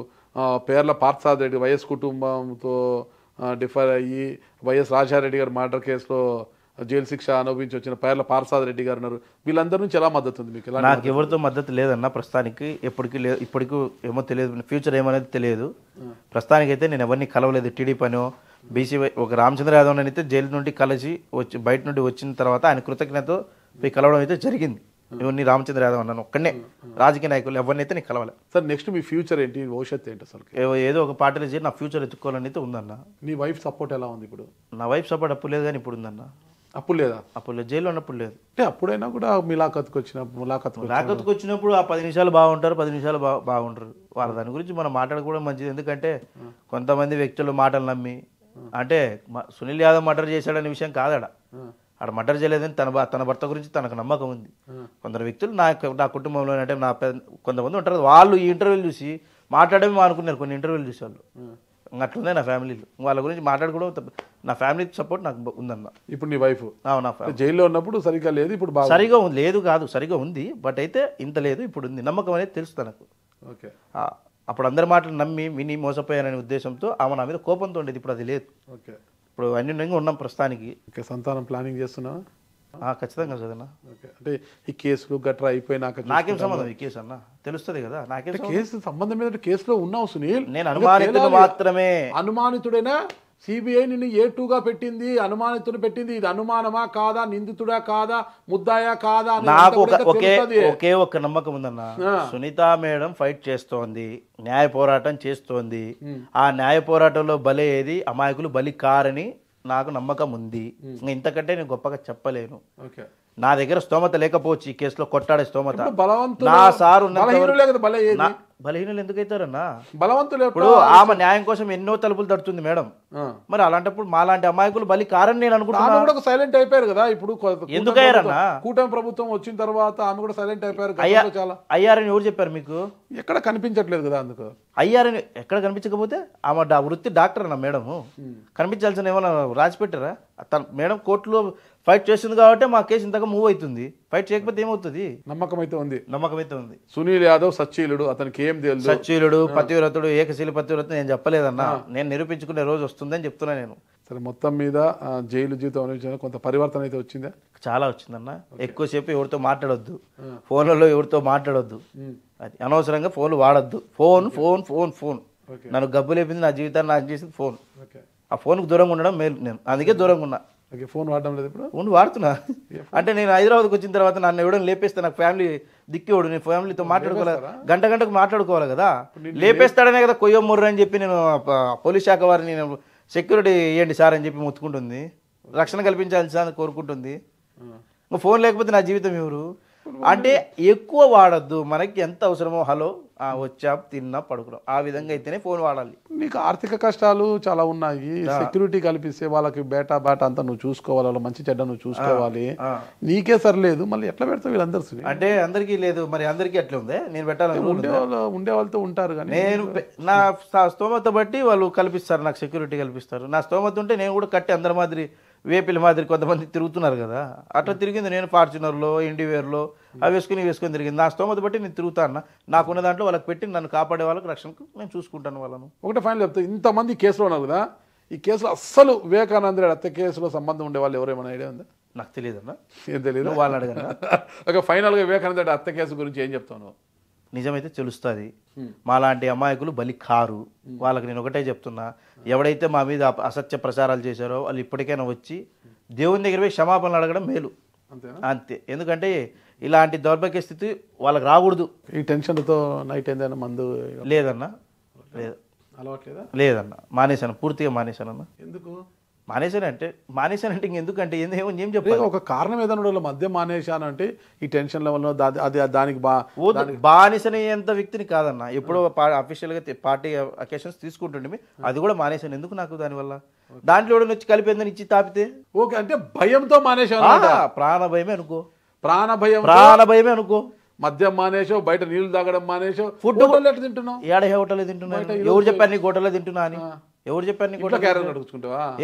పేర్ల పార్థసారథి రెడ్డి వైఎస్ కుటుంబంతో డిఫర్ అయ్యి వైఎస్ రాజారెడ్డి గారు మర్డర్ కేసులో జైలు శిక్ష అనుభవించి వచ్చిన పేర్ల పార్థసారథి రెడ్డి గారు ఉన్నారు. వీళ్ళందరి నుంచి ఎలా మద్దతు ఉంది మీకు? నాకు ఎవరితో మద్దతు లేదన్న ప్రస్తుతానికి. ఎప్పటికీ లేదు, ఇప్పటికీ ఏమో తెలియదు, ఫ్యూచర్ ఏమనేది తెలియదు. ప్రస్తుతానికైతే నేను ఎవరిని కలవలేదు. టీడీపీ అనో బీసీ ఒక రామచంద్ర యాదవ్ అయితే జైలు నుండి కలిసి వచ్చి బయట నుండి వచ్చిన తర్వాత ఆయన కృతజ్ఞతతో పోయి కలవడం అయితే జరిగింది. ఇవన్నీ రామచంద్ర యాదవ్ అన్నాను ఒక్కనే. రాజకీయ నాయకులు ఎవరినైతే నీకు కలవాలి. సార్, నెక్స్ట్ మీ ఫ్యూచర్ ఏంటి, భవిష్యత్తు ఏంటి? అసలు ఏదో ఒక పార్టీలో చేసి నా ఫ్యూచర్ ఎత్తుకోవాలని అయితే ఉందన్న. నీ వైఫ్ సపోర్ట్ ఎలా ఉంది ఇప్పుడు? నా వైఫ్ సపోర్ట్ అప్పుడు లేదు కానీ ఇప్పుడు ఉందన్న. అప్పుడు లేదా? అప్పుడు లేదు, జైల్లో ఉన్నప్పుడు లేదు. అంటే అప్పుడైనా కూడా ములాఖత్కి వచ్చినప్పుడు ఆ 10 నిమిషాలు బాగుంటారు, 10 నిమిషాలు బాగుంటారు. వాళ్ళ దాని గురించి మనం మాట్లాడుకోవడం మంచిది. ఎందుకంటే కొంతమంది వ్యక్తుల మాటలు నమ్మి, అంటే సునీల్ యాదవ్ మర్డర్ చేశాడనే విషయం కాదాడ, ఆడ మర్డర్ చేయలేదని తన భర్త గురించి తనకు నమ్మకం ఉంది. కొందరు వ్యక్తులు నా కుటుంబంలో అంటే కొంతమంది ఉంటారు, వాళ్ళు ఈ ఇంటర్వ్యూలు చూసి మాట్లాడమే అనుకున్నారు. కొన్ని ఇంటర్వ్యూలు చూసి వాళ్ళు అట్లుందే నా ఫ్యామిలీలో, వాళ్ళ గురించి మాట్లాడుకోవడం నా ఫ్యామిలీ సపోర్ట్ నాకు ఉందన్న. ఇప్పుడు నీ వైఫ్ నా జైల్లో ఉన్నప్పుడు సరిగ్గా లేదు, ఇప్పుడు సరిగా లేదు కాదు, సరిగా ఉంది. బట్ అయితే ఇంత లేదు, ఇప్పుడు ఉంది. నమ్మకం అనేది తెలుసు తనకు. ఓకే. అప్పుడు అందరి మాటలు నమ్మి విని మోసపోయాననే ఉద్దేశంతో ఆమె నా మీద కోపంతో ఉండేది. ఇప్పుడు అది లేదు. ఓకే. ఇప్పుడు అన్యూన్యంగా ఉన్నాం ప్రస్తుతానికి. సంతానం ప్లానింగ్ చేస్తున్నావా? ఖచ్చితంగా చదివినా. అంటే ఈ కేసులు గట్రా అయిపోయినాక నాకేం సంబంధం ఈ కేసు అన్న, తెలుస్తుంది కదా నాకేం కేసు సంబంధం మీద కేసులో ఉన్నావు సునీల్. నేను అనుమానితుడు మాత్రమే. అనుమానితుడైనా సిబిఐ నిన్ను A2గా పెట్టింది, అనుమానితుడు పెట్టింది. ఇది అనుమానమా కాదా, నిందితుడా కాదా, ముద్దాయా కాదా? నాకు ఒకే ఒక్క నమ్మకం ఉందన్న, సునీత మేడం ఫైట్ చేస్తోంది, న్యాయ పోరాటం చేస్తోంది. ఆ న్యాయ పోరాటంలో బలి ఏది, అమాయకులు బలి కారని నాకు నమ్మకం ఉంది. ఇంతకంటే నేను గొప్పగా చెప్పలేను. నా దగ్గర స్తోమత లేకపోవచ్చు ఈ కేసులో కొట్టాడే స్తోమత. నా సార్ బలహీనులు ఎందుకు అవుతారన్నా? బలవంతులు. ఇప్పుడు ఆమె న్యాయం కోసం ఎన్నో తలుపులు తడుతుంది మేడం. మరి అలాంటప్పుడు మాలాంటి అమాయకులు బలి కారని నేను అనుకుంటున్నాను. సైలెంట్ అయిపోయారు కదా ఇప్పుడు. ఎందుకు అయ్యారన్నా? కూటమి ప్రభుత్వం వచ్చిన తర్వాత ఆమె కూడా సైలెంట్ అయిపోయారు. అయ్యారని ఎవరు చెప్పారు మీకు? ఎక్కడ కనిపించట్లేదు కదా. అందుకు అయ్యారని ఎక్కడ కనిపించకపోతే ఆమె వృత్తి డాక్టర్ అన్న మేడం, కనిపించాల్సిన ఏమైనా రాసి పెట్టారా? మేడం కోర్టులో ఫైట్ చేస్తుంది కాబట్టి మా కేసు ఇంతగా మూవ్ అవుతుంది. ఫైట్ చేయకపోతే ఏమవుతుంది? నమ్మకం అయితే ఉంది. నమ్మకం అయితే ఉంది. సునీల్ యాదవ్ సచ్చీలుడు, అతనికి ఏం తెలుసు? సచ్చీలుడు, పతివ్రతుడు, ఏకశీలి పతివ్రతుడు నేను చెప్పలేదన్నా. నేను నిరూపించుకునే రోజు వస్తుందని చెప్తున్నా నేను. సరే, మొత్తం మీద జైలు జీవితం అనేది కొంత పరివర్తన అయితే వచ్చిందా? చాలా వచ్చిందన్న. ఎక్కువసేపు ఎవరితో మాట్లాడొద్దు, ఫోన్లలో ఎవరితో మాట్లాడొద్దు, అది అనవసరంగా ఫోన్లు వాడొద్దు. ఫోన్ ఫోన్ ఫోన్ ఫోన్ నన్ను గబ్బు లేపింది, నా జీవితాన్ని నాకు చేసింది ఫోన్. ఆ ఫోన్కు దూరంగా ఉండడం మేలు. నేను అందుకే దూరంగా ఉన్నా. ఫోన్ వాడడం లేదు ఇప్పుడు. ఫోన్ వాడుతున్నా. అంటే నేను హైదరాబాద్కి వచ్చిన తర్వాత నన్ను ఎవడో లేపేస్తే నాకు ఫ్యామిలీ దిక్కేవాడు. నేను ఫ్యామిలీతో మాట్లాడుకోవాలి, గంటకు మాట్లాడుకోవాలి కదా. లేపేస్తాడనే కదా కొయ్యమ్మర్రు అని చెప్పి నేను పోలీస్ శాఖ వారిని నేను సెక్యూరిటీ ఇవ్వండి సార్ అని చెప్పి మొత్తుకుంటుంది. రక్షణ కల్పించాల్సి సార్ కోరుకుంటుంది. ఫోన్ లేకపోతే నా జీవితం ఎవరు? అంటే ఎక్కువ వాడద్దు. మనకి ఎంత అవసరమో హలో వచ్చా తిన్నా పడుకున్నాం ఆ విధంగా అయితేనే ఫోన్ వాడాలి. నీకు ఆర్థిక కష్టాలు చాలా ఉన్నాయి. సెక్యూరిటీ కల్పిస్తే వాళ్ళకి బేటా అంతా నువ్వు చూసుకోవాలి, వాళ్ళ మంచి చెడ్డ నువ్వు చూసుకోవాలి. నీకే సరిలేదు, మళ్ళీ ఎట్లా పెడతావు వీళ్ళందరూ? అంటే అందరికీ లేదు, మరి అందరికీ ఎట్లా ఉంది? నేను పెట్టాలని ఉండే వాళ్ళతో ఉంటారు కానీ నేను నా స్తోమత బట్టి వాళ్ళు కల్పిస్తారు, నాకు సెక్యూరిటీ కల్పిస్తారు. నా స్తోమత ఉంటే నేను కూడా కట్టి అందరి మాదిరి వేపిల మాదిరి కొంతమంది తిరుగుతున్నారు కదా, అట్లా తిరిగింది. నేను ఫార్చునర్లో ఇండివేర్లో అవి వేసుకొని తిరిగింది. నా స్తోమత బట్టి నేను తిరుగుతాను. నాకున్న దాంట్లో వాళ్ళకి పెట్టి నన్ను కాపాడే వాళ్ళకి రక్షణకు నేను చూసుకుంటాను వాళ్ళను. ఒకటే ఫైనల్ చెప్తా, ఇంతమంది కేసులో ఉన్నారు కదా, ఈ కేసులో అస్సలు వివేకానంద రెడ్డి హత్య కేసులో సంబంధం ఉండే వాళ్ళు ఎవరేమైనా ఐడియా ఉందా? నాకు తెలియదు అన్న. ఏం తెలియదు వాళ్ళని అడగను. ఓకే, ఫైనల్గా వివేకానంద రెడ్డి హత్య కేసు గురించి ఏం చెప్తాను? నిజమైతే తెలుస్తుంది. మాలాంటి అమాయకులు బలి కారు. వాళ్ళకి నేను ఒకటే చెప్తున్నా, ఎవడైతే మా మీద అసత్య ప్రచారాలు చేశారో వాళ్ళు ఇప్పటికైనా వచ్చి దేవుని దగ్గర పోయి క్షమాపణలు అడగడం మేలు. అంతే. ఎందుకంటే ఇలాంటి దౌర్భాగ్య స్థితి వాళ్ళకి రాకూడదు. ఈ టెన్షన్తో నైట్ ఏందైనా మందు లేదన్నా, లేదు, అలవాట్లేదా? లేదన్నా, మానేశాను, పూర్తిగా మానేశానన్నా. ఎందుకు మానేశానంటే ఎందుకంటే ఏం చెప్పాలి? ఒక కారణం ఏదైనా మధ్య మానేశాను అంటే ఈ టెన్షన్ లెవెల్ అది దానికి బానిసనేంత వ్యక్తిని కాదన్నా. ఎప్పుడో అఫీషియల్గా పార్టీ అకేషన్స్ తీసుకుంటుండే, అది కూడా మానేశాను. ఎందుకు నాకు దానివల్ల దాంట్లో వచ్చి కలిపేందని ఇచ్చి తాపితే ఓకే అంటే భయంతో మానేశాను. ప్రాణభయమే అనుకో, ప్రాణభయమే అనుకో. మద్యం మానేసావు, బయట నీళ్లు తాగడం మానేసావు, ఫుడ్ ఎట్లా తింటున్నావు? ఏడ హోటల్లో తింటున్నాను. ఎవరు చెప్పారు నీకు హోటల్లో తింటున్నా అని? ఎవరు చెప్పారు నీకు?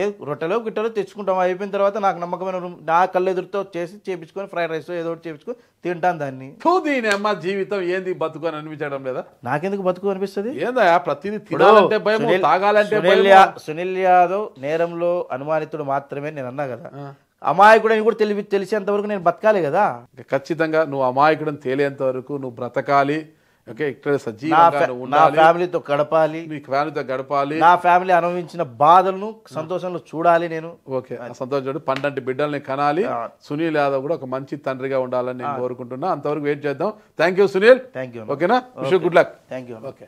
ఏ రొట్టెలో గిట్టెలో తెచ్చుకుంటావా? అయిపోయిన తర్వాత నాకు నమ్మకమైన నా కళ్ళు ఎదురుతో చేపించుకొని ఫ్రైడ్ రైస్ ఏదో ఒకటి చేపించుకొని తింటాను దాన్ని. దీని అమ్మ జీవితం ఏంది బతుకు అని అనిపించడం లేదా? నాకెందుకు బతుకు అనిపిస్తుంది? ఏందా ప్రతిదీ తినాలంటే భయం, తాగాలంటే సునీల్ యాదవ్ నేరంలో అనుమానితుడు మాత్రమే నేను అన్నా కదా. అమాయకుడని కూడా తెలిసేంత వరకు నేను బతకాలి కదా. ఖచ్చితంగా నువ్వు అమాయకుడని తేలేంత వరకు నువ్వు బ్రతకాలి. ఓకే, ఇక్కడ నా ఫ్యామిలీతో గడపాలి, నా ఫ్యామిలీ అనుభవించిన బాధలను సంతోషంలో చూడాలి నేను. ఓకే, సంతోషం పండంటి బిడ్డల్ని కనాలి. సునీల్ యాదవ్ కూడా ఒక మంచి తండ్రిగా ఉండాలని నేను కోరుకుంటున్నా. అంతవరకు వెయిట్ చేద్దాం. Thank you Sunil. Thank you. ఓకేనా? Wish you good luck. Thank you. Okay.